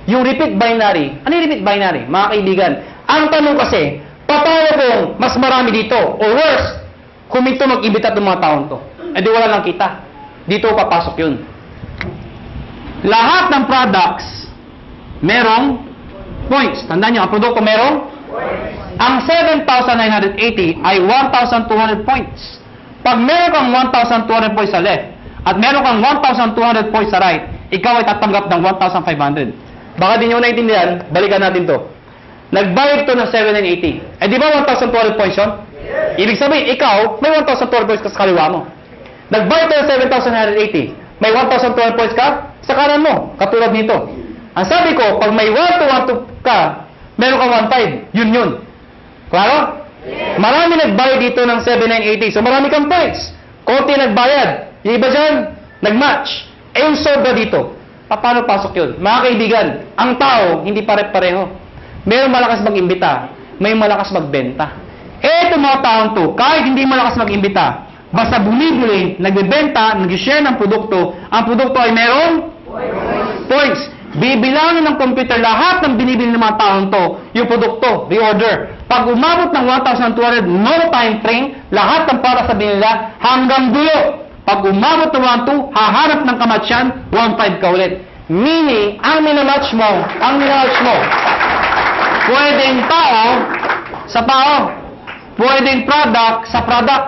A: yung repeat binary, ano yung repeat binary? Mga kaibigan, ang tanong kasi, paano kung mas marami dito, or worse, huminto mag-ibita itong mga taon to? Di wala lang kita. Dito papasok yun. Lahat ng products, merong points. Tandaan nyo, ang produkto merong? Ang 7,980 ay 1,200 points. Pag meron kang 1,200 points sa left, at meron kang 1,200 points sa right, ikaw ay tatanggap ng 1,500. Baka di nyo naintindihan, balikan natin to. Nagbayad to ng 7,980. Eh di ba 1,200 points yun? Ibig sabihin, ikaw, may 1,200 points ka sa kaliwa mo. Nagbayad to ng 7,980. May 1,200 points ka sa kanan mo, katulad nito. Ang sabi ko, pag may 1,200 ka, meron kang 1,500. Yun. Klaro? Marami nagbayad dito ng 7,980. So marami kang points. Konti nagbayad. Yung iba dyan, nag-match. Eh yung sobra dito, paano pasok yun? Mga kaibigan, ang tao, hindi pare-pareho. Mayroong malakas mag-imbita, may malakas magbenta. Eh itong mga taong to, kahit hindi malakas mag-imbita, basta bumibili, nagbebenta, nag-share ng produkto, ang produkto ay merong points. Bibilangin ng computer lahat ng binibili ng mga taong to, yung produkto, reorder. Pag umabot ng 1,200, no time frame, lahat ng para sa binila hanggang dulo. Pag umabot ng 1,200, haharap ng kamatsyan, 1,500 ka ulit. Meaning, ang minamatch mo, pwedeng tao sa tao, pwedeng product sa product,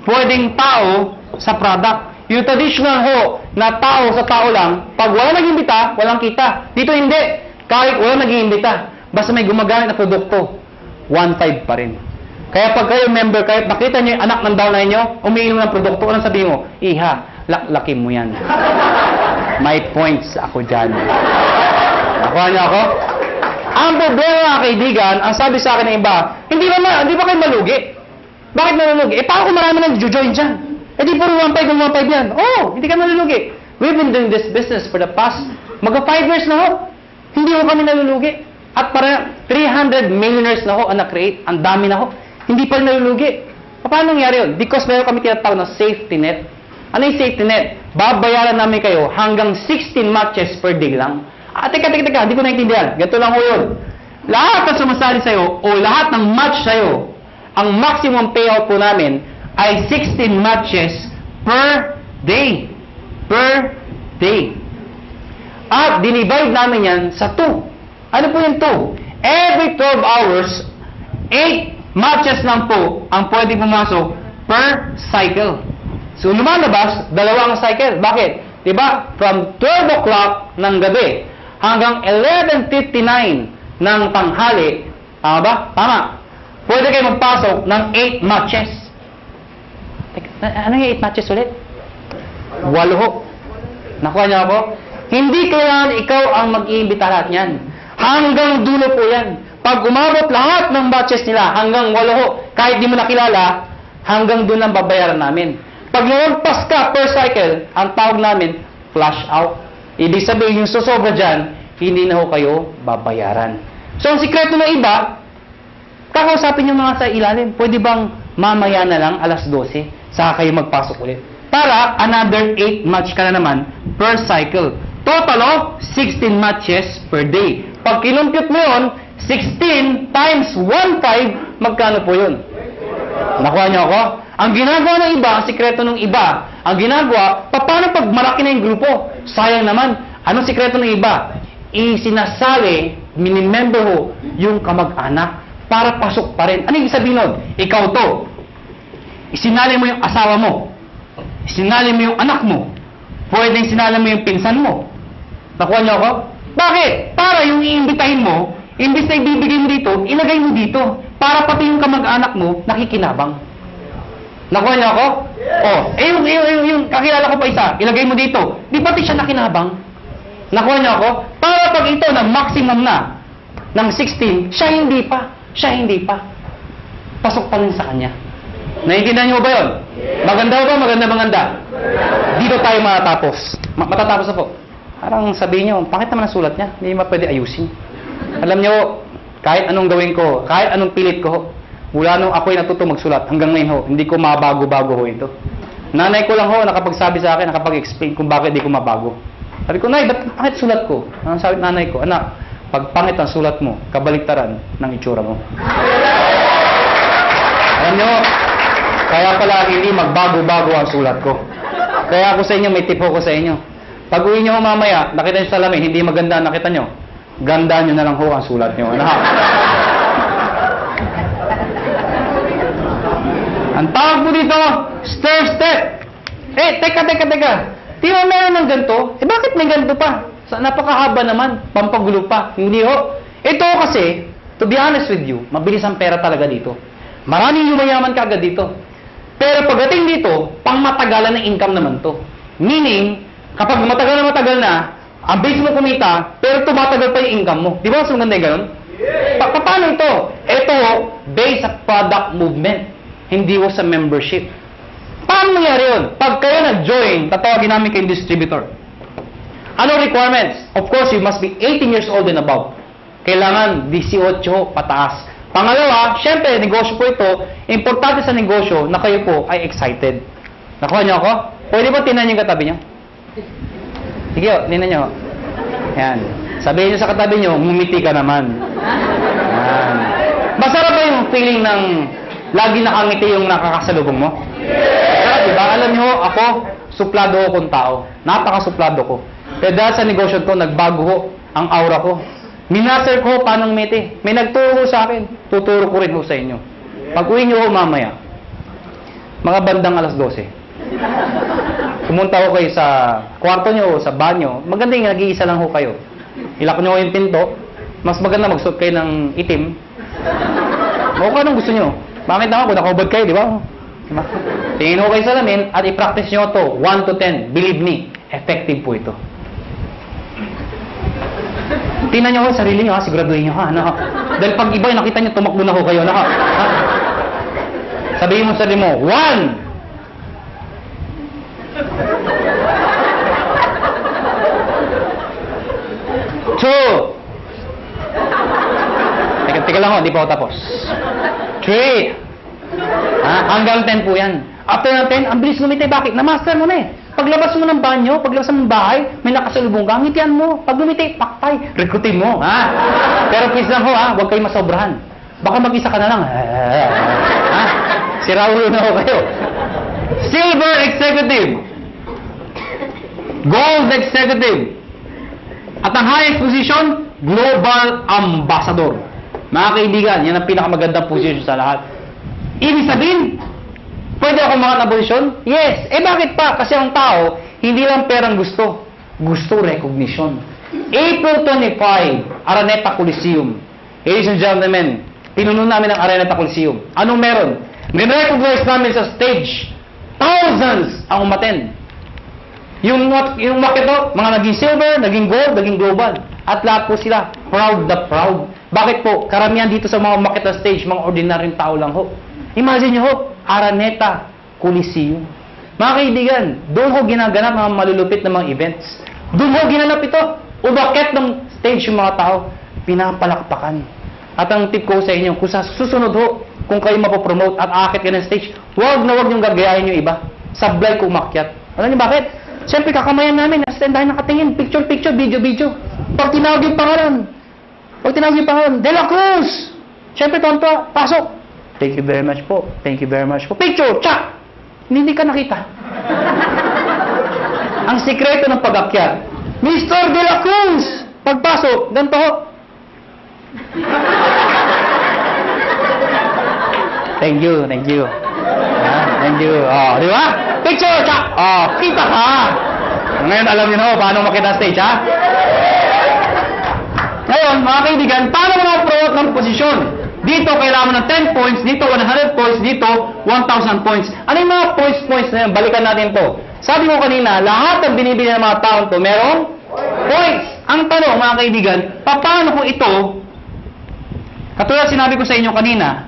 A: pwedeng tao sa product. Yung traditional ho na tao sa tao lang, pag wala nag-imbita, walang kita. Dito hindi. Kahit wala nag-imbita, basta may gumagamit na produkto, 1,500 pa rin. Kaya pag kayo member, kahit nakita nyo yung anak ng downline nyo, umiinom ng produkto, anong sabihin mo? Iha, laklakin mo yan. May points ako dyan. Nakuha niyo ako? Ang problema mga kaibigan, ang sabi sa akin ng iba, hindi ba kayo malugi? Bakit malulugi? Eh paano kung marami nang join dyan? Eh di puro 1,500 yan. Oh, hindi ka malulugi. We've been doing this business for the past, mag-5 years na ho. Hindi ho kami nalulugi. At para 300 millionaires na ho ang na-create. Ang dami na ho. Hindi pa rin nalulugi. Paano nangyari yun? Because meron kami tinatawag na safety net. Ano yung safety net? Babayaran namin kayo hanggang 16 matches per day lang. Teka, hindi ko naintindihan. Ganito lang ho yun. Lahat ng sumasali sa'yo o lahat ng match sa'yo, ang maximum payout po namin ay 16 matches per day. Per day. At dinivide namin yan sa 2. Ano po yung 2? Every 12 hours, 8 matches lang po ang pwede pumasok per cycle. So, lumalabas, 2 ang cycle. Bakit? Diba? From 12 o'clock ng gabi hanggang 11:59 ng tanghali, tama ba? Tama. Pwede kayo magpasok ng 8 matches. Ano yung 8 matches ulit? 8 ho. Nakuha niyo ako? Hindi kailangan ikaw ang mag-iimbita lahat niyan. Hanggang dulo po yan. Pag umabot lahat ng matches nila, hanggang 8 ho, kahit di mo nakilala, hanggang doon lang babayaran namin. Pag lumagpas ka per cycle, ang tawag namin, flash out. Ibig sabihin, yung susobra dyan, hindi na ho kayo babayaran. So, ang sikreto ng iba, kakausapin yung mga sa ilalim. Pwede bang mamaya na lang, alas 12, saka kayo magpasok ulit. Para, another 8 match ka na naman per cycle. Total of 16 matches per day. Pag kinumpute mo yun, 16 times 1,500, magkano po yun? Nakuha niyo ako? Ang ginagawa ng iba, ang sikreto ng iba, ang ginagawa, paano pag malaki na yung grupo? Sayang naman. Anong sikreto ng iba? Isinasali, minimember ho, yung kamag-anak para pasok pa rin. Ano yung sabihin nun? Ikaw to. Isinali mo yung asawa mo. Isinali mo yung anak mo. Pwedeng sinali mo yung pinsan mo. Nakuha niyo ako? Bakit? Para yung iimbitahin mo, imbis na ibibigay mo dito, ilagay mo dito. Para pati yung kamag-anak mo, nakikinabang. Nakuha niyo ako? Oh, yung kakilala ko pa isa, ilagay mo dito. Di pati siya nakinabang? Nakuha niyo ako? Para pag ito na maximum na, ng 16, siya hindi pa. Pasok pa rin sa kanya. Naiintindihan niyo ba yun? Maganda ba? Maganda. Dito tayo matatapos. Matatapos na po. Parang sabihin niyo, bakit naman ang sulat niya? Hindi mo pwede ayusin. Alam niyo, kahit anong gawin ko, kahit anong pilit ko, mula nung ako'y natuto magsulat, hanggang ngayon ho, hindi ko mabago-bago ho ito. Nanay ko lang ho, nakapagsabi sa akin, nakapag-explain kung bakit hindi ko mabago. Sabi ko, Nay, ba't pangit sulat ko? Ang sabi nanay ko, anak, pag pangit ang sulat mo, kabaliktaran ng itsura mo. Alam niyo, kaya pala hindi magbago-bago ang sulat ko. Kaya ako sa inyo, may tip ko sa inyo. Pag uwi niyo mamaya, nakita niyo sa salamin, hindi maganda, nakita niyo. Ganda nyo na lang ho ang sulat nyo. Ano? Ang tawag po dito, stair step. Teka. Di ba meron ng ganito? Bakit may ganito pa? Napakahaba naman, pampagulo pa. Hindi ho. Ito kasi, to be honest with you, mabilis ang pera talaga dito. Maraming yumayaman ka agad dito. Pero pagdating dito, pangmatagalan ng income naman to. Meaning, kapag matagal na, ang base mo kumita, pero tumatagal pa yung income mo. Di ba mas maganda yung ganun? Paano ito? Ito, based sa product movement. Hindi ho sa membership. Paano nangyari yun? Pag kayo nag-join, tatawagin namin kayong distributor. Ano requirements? Of course, you must be 18 years old and above. Kailangan 18 pataas. Pangalawa, syempre, negosyo po ito. Importante sa negosyo na kayo po ay excited. Nakuha niyo ako? Pwede ba tinan yung katabi niyo? Sige, tinan niyo. Yan. Sabihin niyo sa katabi niyo, ngumiti ka naman. Yan. Masarap ba yung feeling ng lagi nakangiti yung nakakasalubong mo? Masarap, diba? Alam niyo, ako, suplado ko kung tao. Napaka-suplado ko. Pero dahil sa negosyo ko, nagbago ko ang aura ko. Minaster ko paano ngumiti. May nagturo sa akin. Tuturo ko rin ho sa inyo. Pag-uwi niyo ho mamaya, mga bandang alas 12. Pumunta ho kayo sa kwarto niyo o sa banyo. Maganda yung nag-iisa lang ho kayo. Ilak niyo ho yung pinto. Mas maganda magsuot kayo ng itim. O kung anong gusto niyo. Bakit naman kung nakahubad kayo, di ba? Diba? Tingin ho kayo sa lamin at i-practice niyo to 1 to 10. Believe me, effective po ito. Tingnan niyo ho sarili niyo, ha? Siguraduhin niyo, ha? Ano? Dahil pag iba nakita niyo, tumakbo na ho kayo. Ano? Ha? Sabihin mo sa sarili mo, 1! Teka lang ho, hindi pa ako tapos. 3. Hanggang 10 po yan. After ng 10, ang bilis lumiti. Bakit? Na-master mo na eh. Paglabas mo ng banyo, paglabas mo ng bahay, may nakasalubong ka, ngitian mo. Pag lumiti, pakpay, rekrutin mo. Pero please lang ho, huwag kayo masobrahan. Baka mag-isa ka na lang. Siraulo na ho kayo. Silver Executive. Gold Executive. At ang highest position, Global Ambassador. Mga kaibigan, yan ang pinakamagandang position sa lahat. Ibig sabihin, pwede ako makita posisyon? Yes. Bakit pa? Kasi ang tao, hindi lang perang gusto. Gusto recognition. April 25, Araneta Coliseum. Ladies and gentlemen, pinuno namin ang Araneta Coliseum. Anong meron? Nire-recognize namin sa stage. Thousands ang umattend. Yung market to, mga naging silver, naging gold, naging global. At lahat po sila, proud na proud. Bakit po? Karamihan dito sa mga market na stage, mga ordinaryong tao lang ho. Imagine nyo ho, Araneta Coliseum. Mga kaibigan, doon ho ginaganap mga malulupit na mga events. Doon ho ginanap ito. Umakyat ng stage yung mga tao, pinapalakpakan. At ang tip ko sa inyo, kung sa susunod ho, kung kayo mapopromote at aakit ka ng stage, huwag na huwag niyong gagayahin yung iba. Sablay kung umakyat. Alam niyo bakit? Siyempre, kakamayan namin, nastendahin nakatingin, picture, video. Pag tinawag yung pangalan, De La Cruz! Siyempre, tonto, pasok. Thank you very much po. Picture, tsak! Hindi ka nakita. Ang sikreto ng pag-akyat, Mr. De La Cruz! Pagpasok, ganito ho. Thank you. Thank you. Di ba? Picture, tsak! Kita ka! Ngayon, alam niyo na paano makita stage, ha? Ngayon, mga kaibigan, paano mo na-promote ng posisyon? Dito, kailangan mo ng 10 points. Dito, 100 points. Dito, 1,000 points. Ano yung mga points na yan? Balikan natin to. Sabi ko kanina, lahat ng binibili ng mga taon to, merong points. Ang tanong, mga kaibigan, paano ko ito, katulad sinabi ko sa inyo kanina,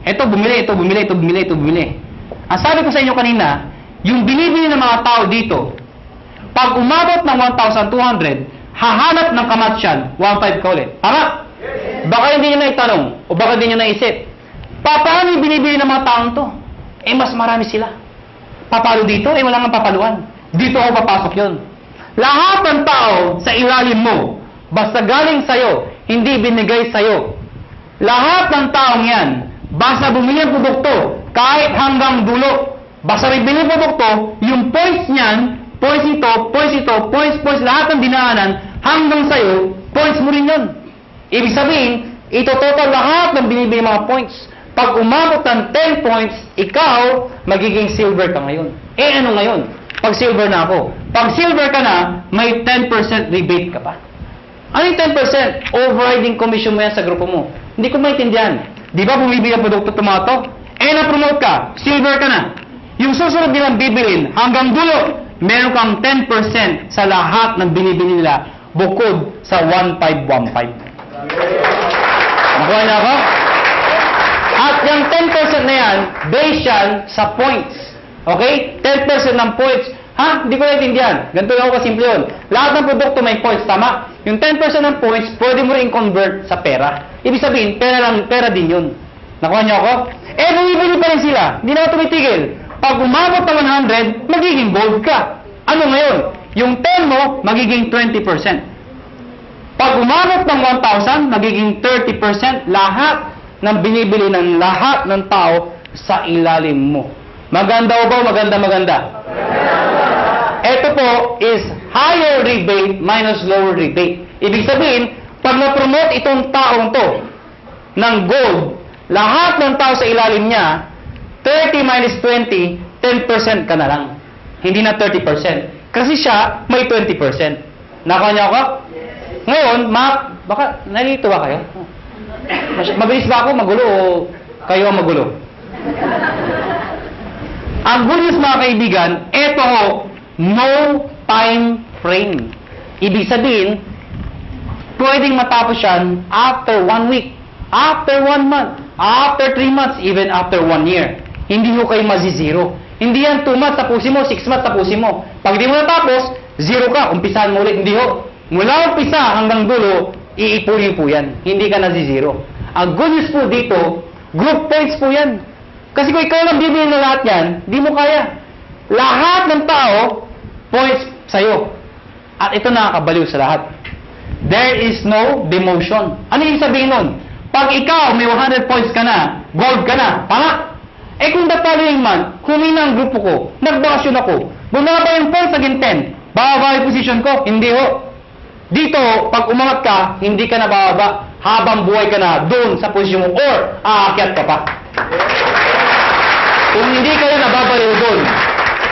A: ito bumili. Ang sabi ko sa inyo kanina, yung binibili ng mga tao dito, pag umabot ng 1,200, hahanap ng kamatsyan, 1,500 ka ulit. Tama? Baka hindi nyo na itanong, o baka hindi nyo naisip, paano yung binibili ng mga taong to? Mas marami sila. Papalo dito? Wala nga papaluan. Dito ako papasok yun. Lahat ng tao sa ilalim mo, basta galing sa'yo, hindi binigay sa'yo. Lahat ng taong yan, basta bumili ang produkto, kahit hanggang dulo, basta bibili ang produkto, yung points niyan, points ito, points, lahat ng dinaanan, hanggang sa'yo, points mo rin yun. Ibig sabihin, ito total lahat ng binibili mga points. Pag umabot ng 10 points, ikaw, magiging silver ka ngayon. Eh ano ngayon? Pag silver na ako. Pag silver ka na, may 10% rebate ka pa. Ano yung 10%? Overriding commission mo yan sa grupo mo. Hindi ko maintindihan. Di ba bumibili ang produkto tomato? Eh na-promote ka, silver ka na. Yung susunod nilang bibilin, hanggang dulo, meron kang 10% sa lahat ng binibili nila bukod sa 1515. Nakuha niya ako? At yung 10% na yan, based yan sa points. Okay? 10% ng points. Ha? Hindi ko naintindihan. Ganito lang ako kasimple yun. Lahat ng produkto may points, tama? Yung 10% ng points, pwede mo rin convert sa pera. Ibig sabihin, pera din yun. Nakuha niyo ako? Eh, bumibili pa rin sila. Hindi na ako tumitigil. Pag umabot ng 100, magiging gold ka. Ano ngayon? Yung 10 mo, magiging 20%. Pag umabot ng 1,000, magiging 30% lahat ng binibili ng lahat ng tao sa ilalim mo. Maganda o ba? Maganda. Ito po is higher rebate minus lower rebate. Ibig sabihin, pag na-promote itong taong to ng gold, lahat ng tao sa ilalim niya, 30 minus 20, 10% ka na lang. Hindi na 30%. Kasi siya, may 20%. Nakuha niyo ako? Ngayon, baka nalito ba kayo? Mabilis ba ako magulo o kayo ang magulo? Ang good news mga kaibigan, eto ho, no time frame. Ibig sabihin, pwedeng matapos yan after 1 week, after 1 month, after 3 months, even after 1 year. Hindi ho kayo mazizero. Hindi yan 2 months tapusin mo, 6 months tapusin mo. Pag di mo natapos, 0 ka, umpisahan mo ulit. Hindi ho. Mula umpisa hanggang dulo, iipunin po yan. Hindi ka nazizero. Ang good news po dito, group points po yan. Kasi kung ikaw lang bibili na lahat yan, di mo kaya. Lahat ng tao, points sa'yo. At ito nakakabaliw sa lahat. There is no demotion. Ano yung sabihin nun? Pag ikaw may 100 points ka na, gold ka na, tama? Eh kung the following month, humina ang grupo ko, nagbakasyon ako, bumaba yung points naging 10, bababa yung position ko, hindi ho. Dito, pag umangat ka, hindi ka na bababa, habang buhay ka na doon sa posisyon mo, or aakyat ka pa. Kung hindi kayo nababaliw doon,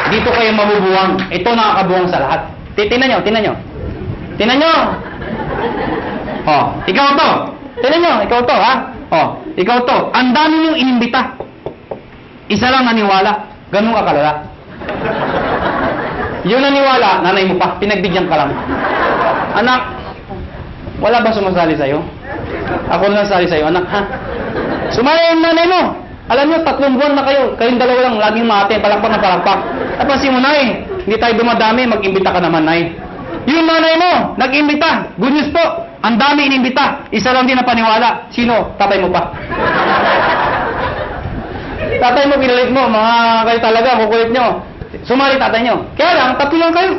A: dito kayo mabubuwang. Ito nakakabuwang sa lahat. Tingnan nyo. Tingnan nyo. Oh, ikaw to. Tingnan nyo, ikaw to, ha? Oh, ikaw to. Ang dami nyo inimbita. Isa lang naniwala. Ganun ka kalala. Yung naniwala, nanay mo pa. Pinagbigyan ka lang. Anak, wala ba sumasali sa'yo? Ako lang sali sa'yo, anak, ha? Sumali yung nanay mo. Alam nyo, 3 buwan na kayo. Kayong dalawa lang, laging mate, palakpak na palakpak. Napansin mo, nay, hindi tayo dumadami, mag-imbita ka naman, nay. Yung nanay mo, nag-imbita. Good news po, ang dami inimbita. Isa lang din na paniwala. Sino? Tatay mo pa. Tatay mo, pinalit mo. Mga kayo talaga, kukulit nyo. Sumali tatay nyo. Kaya lang, 3 lang kayo.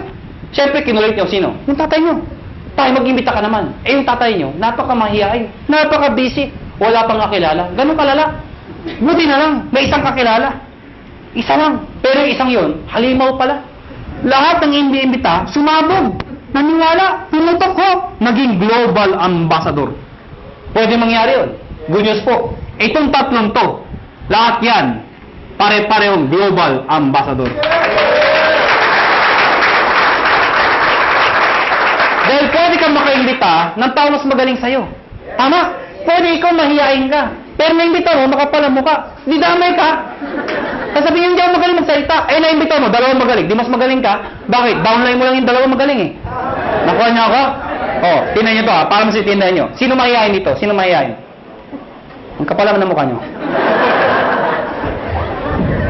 A: Siyempre, kinulit nyo. Sino? Yung tatay nyo. Tayo, mag-imbita ka naman. Eh, yung tatay nyo, napaka-mahihain. Napaka-busy. Wala pang kakilala. Ganun kalala. Buti na lang, may isang kakilala. Isa lang. Pero yung isang yun, halimaw pala. Lahat ng imbita, sumabog. Naniwala. Tumutok ko. Naging global ambassador. Pwede mangyari yun. Good news po. Itong 3 to, lahat yan, pare-parehong global ambassador. Dahil pwede kang makaimbita ng tao mas magaling sa'yo. Tama? Pwede ikaw mahihain ka. Pero naimbita mo, makapal ang mukha. Di damay ka. Sasabihin, hindi ako magaling magsalita. Eh, naimbita mo, 2 magaling. Di mas magaling ka. Bakit? Downline mo lang yung 2 magaling eh. Nakuha niyo ako? Oh, tingnan niyo to ha, para masitindahan niyo. Sino mahihain dito? Sino mahihain? Ang kapal naman ng mukha niyo.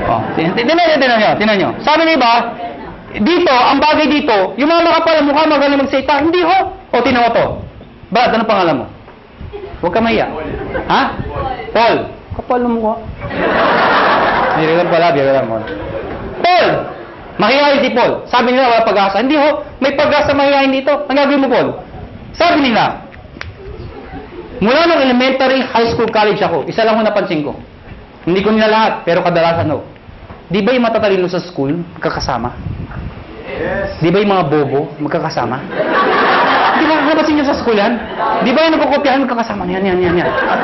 A: Oh, tingnan niyo. Sabi niyo ba, dito, ang bagay dito, yung mga makapal ang mukha magaling magsalita, hindi ho. O, tingnan mo to. Brad, ano pangalan mo? Huwag ka mahiya. Ha? Paul. Kapal ng mukha. Biro lang mo. Paul! Mahihayin si Paul. Sabi nila, wala pag-asa. Hindi ho, may pag-asa mahihayin dito. Ang gagawin mo, Paul? Sabi nila, mula ng elementary, high school, college ako, isa lang ho napansin ko. Hindi ko nila lahat, pero kadalasan ho. Di ba yung matatalino sa school, magkakasama? Yes. Di ba yung mga bobo, magkakasama? Di ba? Napansin niyo sa school yan? Di ba yung nagkukopyahan magkakasama? Yan.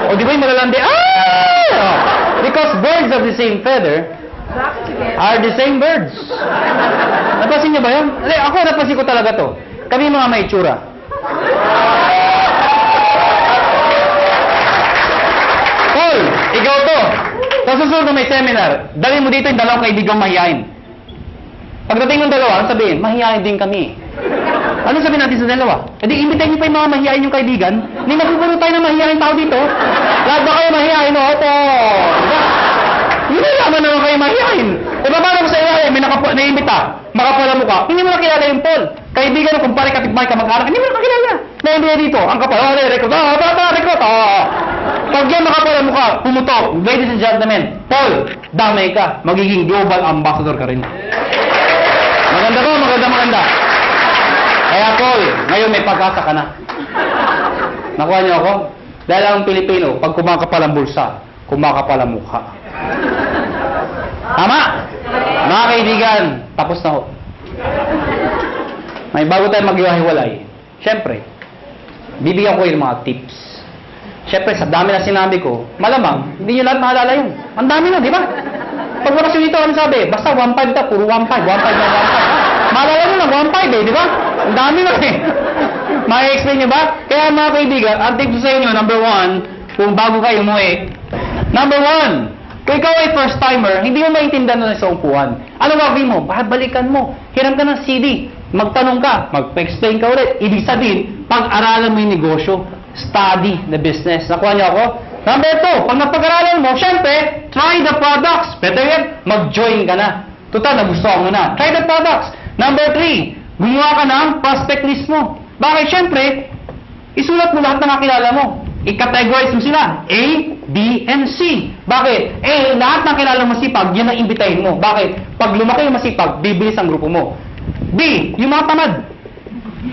A: O di ba yung malalandi? Ah! Because birds of the same feather are the same birds. Napansin niyo ba yan? Ako napansin ko talaga to. Kami mga may itsura. Paul, ikaw to. Sa susunod na may seminar, dali mo dito yung dalawang kaibigang mahihain. Pagdating ng dalawa, sabihin, mahihain din kami. Ano sabihin natin sa dalawa? E di, imbitahin niyo pa yung mga mahihain yung kaibigan. Hindi magpupuno tayo ng mahihain tao dito. Lahat ba kayo mahihain? Opo. Hindi naman naman kayo mahihain. E paano mo sa iyo, may naimbita, makapala mo ka, hindi mo nakilala yung Paul. Kaibigan mo, kumpare, kapitbahay ka, mag-anak, hindi mo nakilala. Naimbita dito, ang kapal, record, record, Pag yan makapala mo ka, pumutok, ladies and gentlemen, Paul, damay ka, magiging global ambassador ka rin. Maganda ba? Maganda. Kaya Paul, ngayon may pag-asa ka na. Nakuha niyo ako? Dahil ang Pilipino, pag kumakapal ang bulsa, kumakapal ang mukha. Tama? Mga kaibigan, tapos na ho. May bago tayo maghiwa-hiwalay. Siyempre, bibigyan ko yung mga tips. Siyempre, sa dami na sinabi ko, malamang, hindi nyo lahat maalala yun. Ang dami na, di ba? Pag bakasyon dito, ano sabi? Basta 1.5 ta, puro 1.5, 1.5. Maalala nyo lang, 1.5 eh, di ba? Ang dami na eh. Ma-explain nyo ba? Kaya mga kaibigan, ang tips sa inyo, number 1, kung bago kayo umuwi, number 1, kung ikaw ay first timer, hindi mo maintindihan na sa upuan. Ano gagawin mo? Balikan mo. Hiram ka ng CD. Magtanong ka. Mag-explain ka ulit. Ibig sabihin, pag-aralan mo yung negosyo. Study the business. Nakuha niyo ako? Number 2, pag napag-aralan mo, syempre, try the products. Better yet, mag-join ka na. Total, nagustuhan mo na. Try the products. Number 3, gumawa ka ng prospect list mo. Bakit? Syempre, isulat mo lahat ng nakilala mo. I-categorize mo sila. A, B, and C. Bakit? A, lahat ng kilala mo masipag, yun ang imbitahin mo. Bakit? Pag lumaki yung masipag, bibilis ang grupo mo. B, yung mga tamad.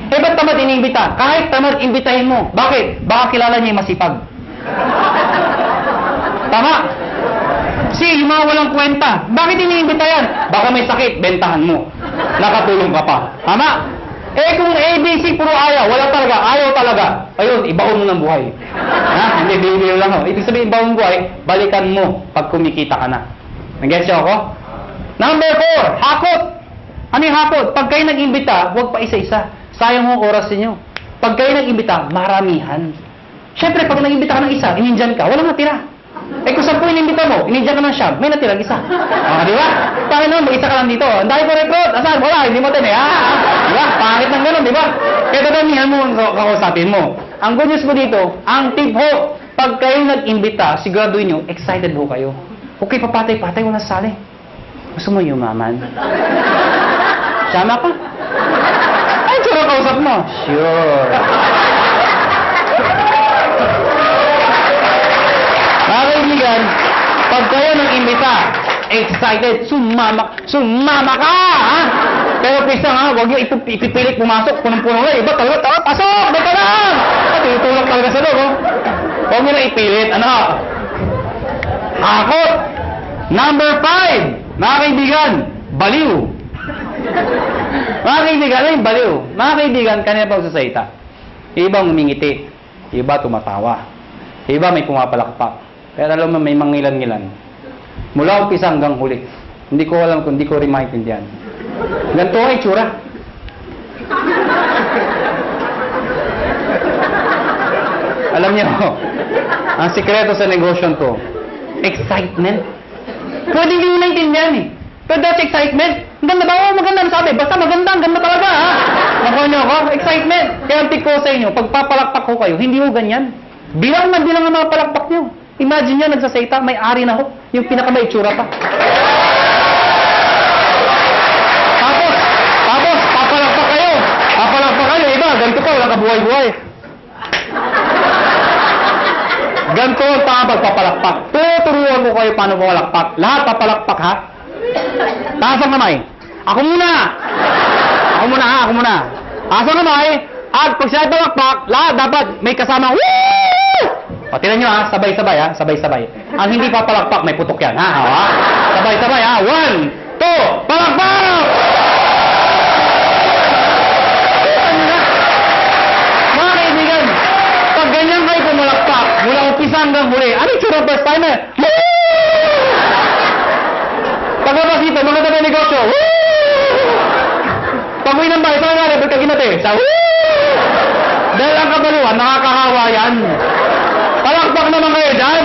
A: Eh, ba't tamad iniimbita? Kahit tamad, imbitahin mo. Bakit? Baka kilala niya yung masipag. Tama? C, yung mga walang kwenta. Bakit iniimbita yan? Baka may sakit, bentahan mo. Nakatulong ka pa. Tama? Eh kung ABC puro ayaw, wala talaga, ayaw talaga. Ayun, ibaon mo ng buhay. Ha? Hindi, bibili lang ako. Ibig sabihin, ibaon buhay, balikan mo pag kumikita ka na. Nag-gets niyo ako? Number 4, hakot. Ano yung hakot? Pag kayo nag-imbita, huwag pa isa-isa. Sayang mo oras ninyo. Pag kayo nag-imbita, maramihan. Siyempre, pag nag-imbita ka ng isa, inindyan ka, walang natira. Eh kung 10 inimbita mo, inindyan ka ng siyam, may natirang isa. Di ba? Pangit naman, mag-isa ka lang dito. Ang dahil ko recruit, asan? Wala, hindi mo tinay. Di ba? Pangit ng ganun, di ba? Kaya dadamihan mo ang kakausapin mo. Ang good news mo dito, ang tip ho, pag kayo nag-imbita, siguraduhin nyo, excited ho kayo. Okay, papatay-patay, wala sali. Gusto mo yumaman? Sama ka? Ay, tsura kausap mo. Sure. Mga kaibigan, pag kayo nang imbita, excited, sumama ka, ha? Pero please lang, ha, huwag nyo ipipilit pumasok, punong-punong lang, iba, tara, pasok, dito lang! At itulak talaga sa loob, oh. Huwag nyo na ipilit, ano? Hakot! Number 5, mga kaibigan, baliw. Mga kaibigan, ano yung baliw? Mga kaibigan, kanina pa magsasalita. Iba ngumingiti, iba tumatawa, iba may pumapalakpak. Pero alam mo, may mangilan-ngilan. Mula umpisa hanggang huli. Hindi ko alam kung hindi ko rin maintindihan. Ganito ang itsura. Alam niyo, ang sikreto sa negosyo to, excitement. Pwede hindi nyo naintindihan eh. Pero that's excitement. Ang ganda ba? Oo, maganda ang sabi. Basta maganda, ang ganda talaga ha. Nakuha niyo ako? Excitement. Kaya ang tip ko sa inyo, pagpapalakpak ko kayo, hindi mo ganyan. Bilang ang mga palakpak nyo. Imagine nyo, nagsasayta, may ari na ho. Yung pinaka-may itsura pa. Tapos, papalakpak kayo. Papalakpak kayo. Iba, ganito pa, walang kabuhay-buhay. Ganito ang pagpapalakpak. Tuturuan ko kayo paano papalakpak. Lahat papalakpak, ha? Taas ang kamay. Ako muna. Ako muna. Taas ang kamay. At pag sila palakpak, lahat dapat may kasama. Woo! O, tingnan nyo ha, sabay-sabay ha, sabay-sabay. Ang hindi papalakpak, may putok yan ha. Sabay-sabay ha, 1, 2, palakpak! Mga umpisa hanggang huli. Ano yung tsura first timer? Paglabas dito, mga taga negosyo. Pag-uwi ng bahay, saan nga rin? Pagka ginate. Sa dahil ang kabaluan, nakakahawa yan. Palakpak naman kayo dyan.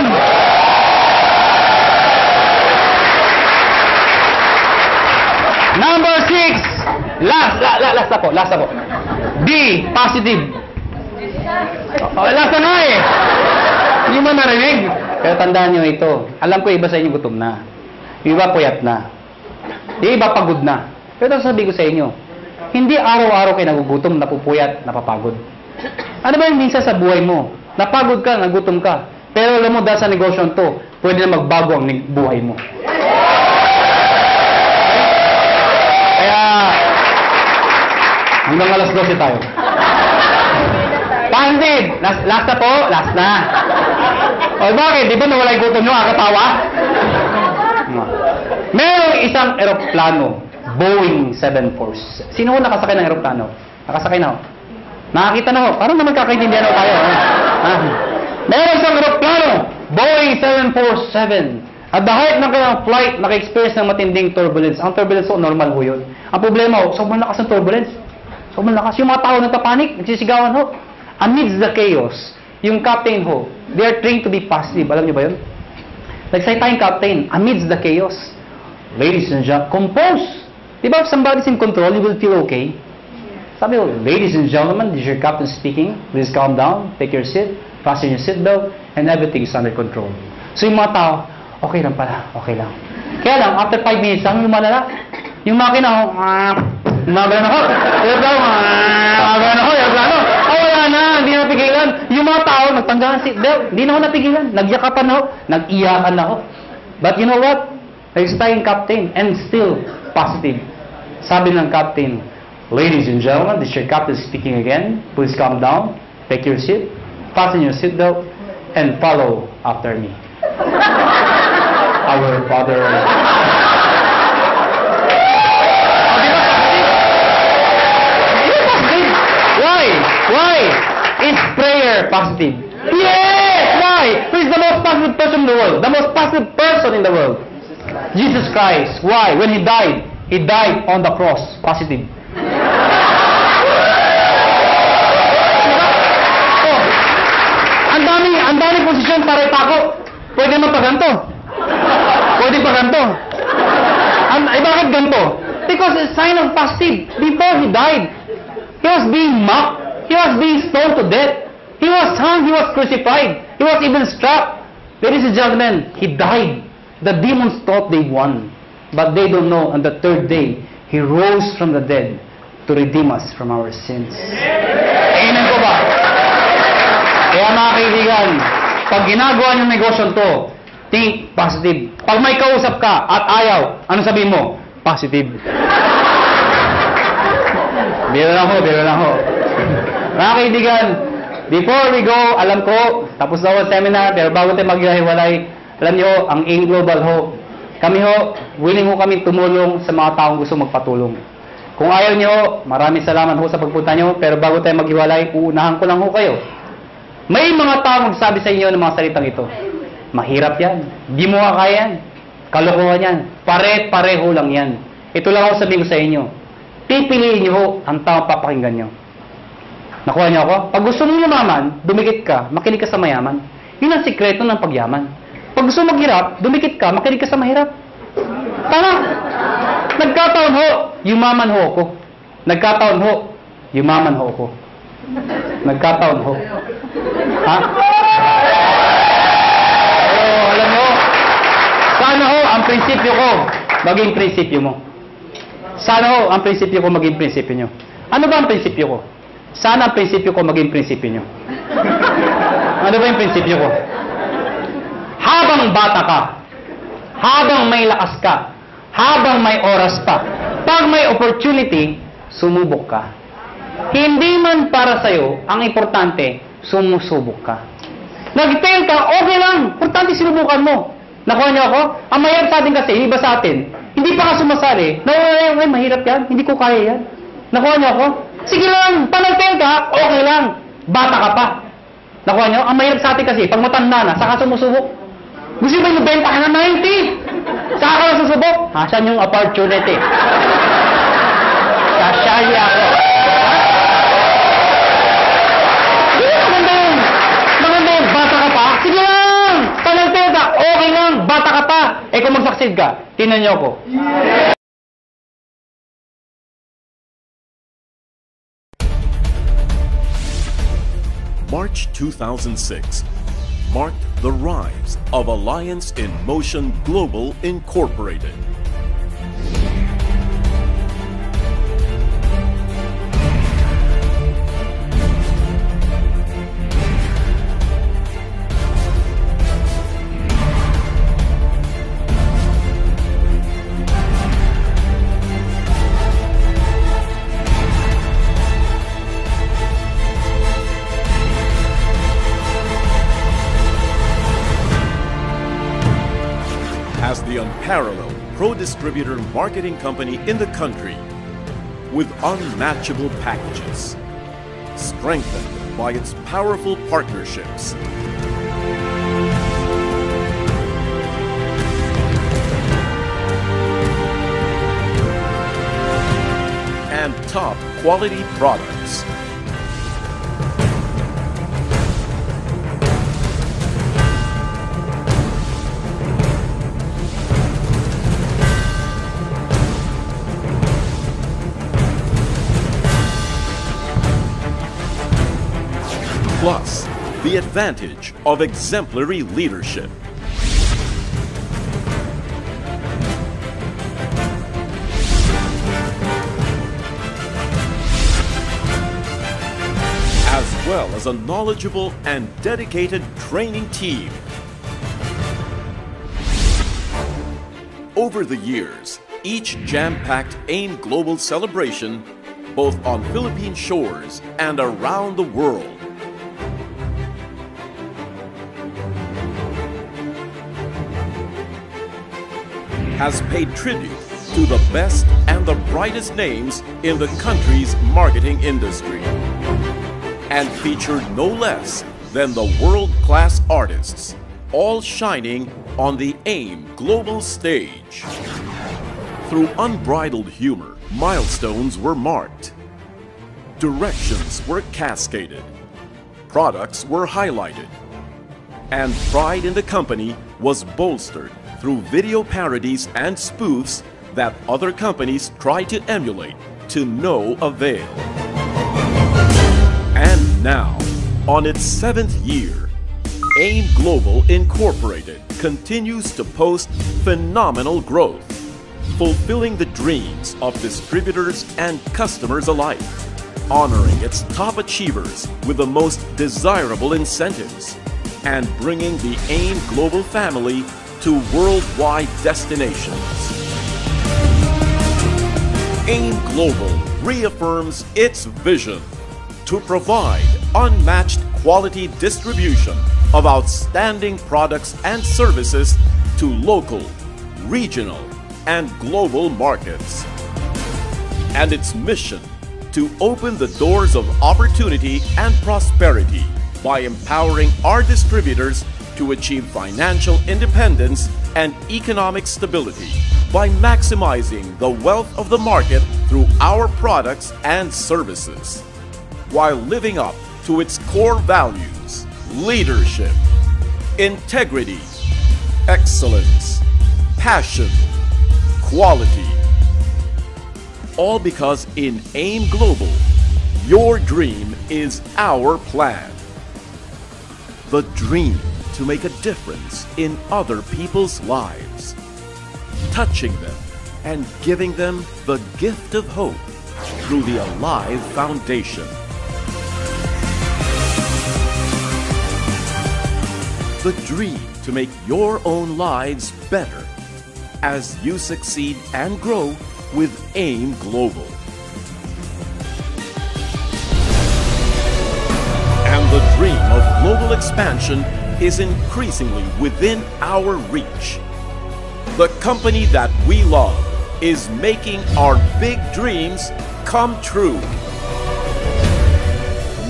A: Number 6. Last na po. D, positive. Last na nga eh. Hindi mo narinig. Pero tandaan nyo ito. Alam ko iba sa inyo gutom na. Yung iba puyat na. Yung iba pagod na. Pero sabi ko sa inyo, hindi araw-araw kayo nagugutom, napupuyat, napapagod. Ano ba yung minsan sa buhay mo? Napagod ka, nagutom ka. Pero alam mo, dahil sa negosyo to, pwede na magbago ang buhay mo. Kaya, hanggang alas 12 tayo. Pansin! Last na po? Last na. O bakit? Di ba nawala yung gutom nyo? Katawa? Merong isang eroplano, Boeing 747. Sino ho nakasakay ng eroplano? Nakasakay na ho? Nakakita na ho? Parang naman kakaintindihan ho tayo. Merong isang eroplano, Boeing 747. At the height ng kanyang flight, naka-experience ng matinding turbulence. Ang turbulence ho, normal ho yun. Ang problema ho, sobrang lakas ng turbulence. Sobrang lakas. Yung mga tao nagpapanik, nagsisigawan ho. Amidst the chaos, yung captain ho, they are trained to be positive. Alam niyo ba yun? Nagsalita yung captain, amidst the chaos. Ladies and gentlemen, compose. Diba if somebody's in control, you will feel okay? Sabi ko, ladies and gentlemen, this is your captain speaking. Please calm down, take your seat, fasten your seatbelt, and everything is under control. So yung mga tao, okay lang pala, okay lang. Kaya lang, after 5 minutes lang, lumalala. Yung makina, gumagano ako, gumagano ako, wala na, hindi na napigilan. Yung mga tao, nagtanggal ng seatbelt, hindi na ako napigilan. Nagyakapan ako, nag-iyakan ako. But you know what? Nagsita yung captain, and still positive. Sabi ng captain, ladies and gentlemen, this is your captain speaking again. Please calm down, take your seat, fasten your seatbelt, and follow after me. Our Father. Why? It's prayer positive. Yes! Why? Who is the most positive person in the world? The most positive person in the world. Jesus Christ. Why? When He died on the cross. Positive. Oh, ang dami posisyon para ipako. Pwede mo pa ganito. Pwede pa ganito. Bakit ganito? Because it's a sign of positive. Before He died, He was being mocked. He was being stoned to death. He was hung. He was crucified. He was even struck. Ladies and gentlemen, He died. The demons thought they won. But they don't know, on the third day, He rose from the dead to redeem us from our sins. Amen ko ba? Kaya mga kaibigan, pag ginagawa niyong negosyo to, think positive. Pag may kausap ka at ayaw, ano sabihin mo? Positive. Biro lang ho. Mga kaibigan, before we go, alam ko, tapos na ako seminar, pero bago tayo maghiwalay, alam niyo, ang AIM Global ho, kami ho, willing ho kami tumulong sa mga taong gusto magpatulong. Kung ayaw niyo, maraming salamat ho sa pagpunta niyo, pero bago tayo maghiwalay, uunahan ko lang ho kayo. May mga taong magsabi sa inyo ng mga salitang ito. Mahirap yan. Di mo kaya yan. Kalokohan yan. Pare-pareho lang yan. Ito lang ako sabihin ko sa inyo. Pipiliin niyo ho ang taong papakinggan niyo. Nakuha niyo ako? Pag gusto mong yumaman, dumikit ka, makinig ka sa mayaman. Yun ang sikreto ng pagyaman. Pag gusto maghirap, dumikit ka, makinig ka sa mahirap. Tama. Nagkataon ho, yumaman ho ako. Nagkataon ho, yumaman ho ako. Nagkataon ho. Ha? Oh, alam mo, sana ho ang prinsipyo ko maging prinsipyo mo. Sana ho ang prinsipyo ko maging prinsipyo nyo. Ano ba ang prinsipyo ko? Sana ang prinsipyo ko maging prinsipyo nyo. Ano ba yung prinsipyo ko? Habang bata ka, habang may lakas ka, habang may oras pa, pag may opportunity, sumubok ka. Hindi man para sa'yo, ang importante, sumusubok ka. Nag-fail ka, okay lang. Importante sinubukan mo. Nakuha niyo ako? Ang mahirap sa atin kasi, iba sa atin, hindi pa ka sumasali. Ay, mahirap yan. Hindi ko kaya yan. Nakuha niyo ako? Sige lang, pag nag-fail ka, okay lang. Bata ka pa. Nakuha nyo? Ang mahirap sa atin kasi, pag matanda na, saka sumusubok. Gusto ba yung benta ka na 90? Saka ka na susubok? Asan yung opportunity? Sasyali ako. Hindi, maganda yun. Maganda yun. Bata ka pa? Sige lang! Panagpil ka. Okay lang. Bata ka pa. Eh kung mag-succeed ka, tinan nyo ako.
B: March 2006 marked the rise of Alliance in Motion Global Incorporated. As the unparalleled pro-distributor marketing company in the country, with unmatchable packages, strengthened by its powerful partnerships, and top quality products. Plus, the advantage of exemplary leadership. As well as a knowledgeable and dedicated training team. Over the years, each jam-packed AIM Global celebration, both on Philippine shores and around the world, has paid tribute to the best and the brightest names in the country's marketing industry, and featured no less than the world-class artists, all shining on the AIM Global stage. Through unbridled humor, milestones were marked, directions were cascaded, products were highlighted, and pride in the company was bolstered through video parodies and spoofs that other companies try to emulate to no avail. And now, on its 7th year, AIM Global Incorporated continues to post phenomenal growth, fulfilling the dreams of distributors and customers alike, honoring its top achievers with the most desirable incentives, and bringing the AIM Global family to worldwide destinations. AIM Global reaffirms its vision to provide unmatched quality distribution of outstanding products and services to local, regional, and global markets. And its mission to open the doors of opportunity and prosperity by empowering our distributors to achieve financial independence and economic stability by maximizing the wealth of the market through our products and services, while living up to its core values: leadership, integrity, excellence, passion, quality. All because in AIM Global, your dream is our plan. The dream to make a difference in other people's lives, touching them and giving them the gift of hope through the Alive Foundation. The dream to make your own lives better as you succeed and grow with AIM Global. And the dream of global expansion is increasingly within our reach. The company that we love is making our big dreams come true.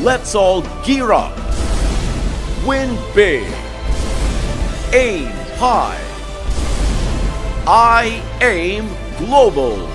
B: Let's all gear up Win big. Aim high. I aim global.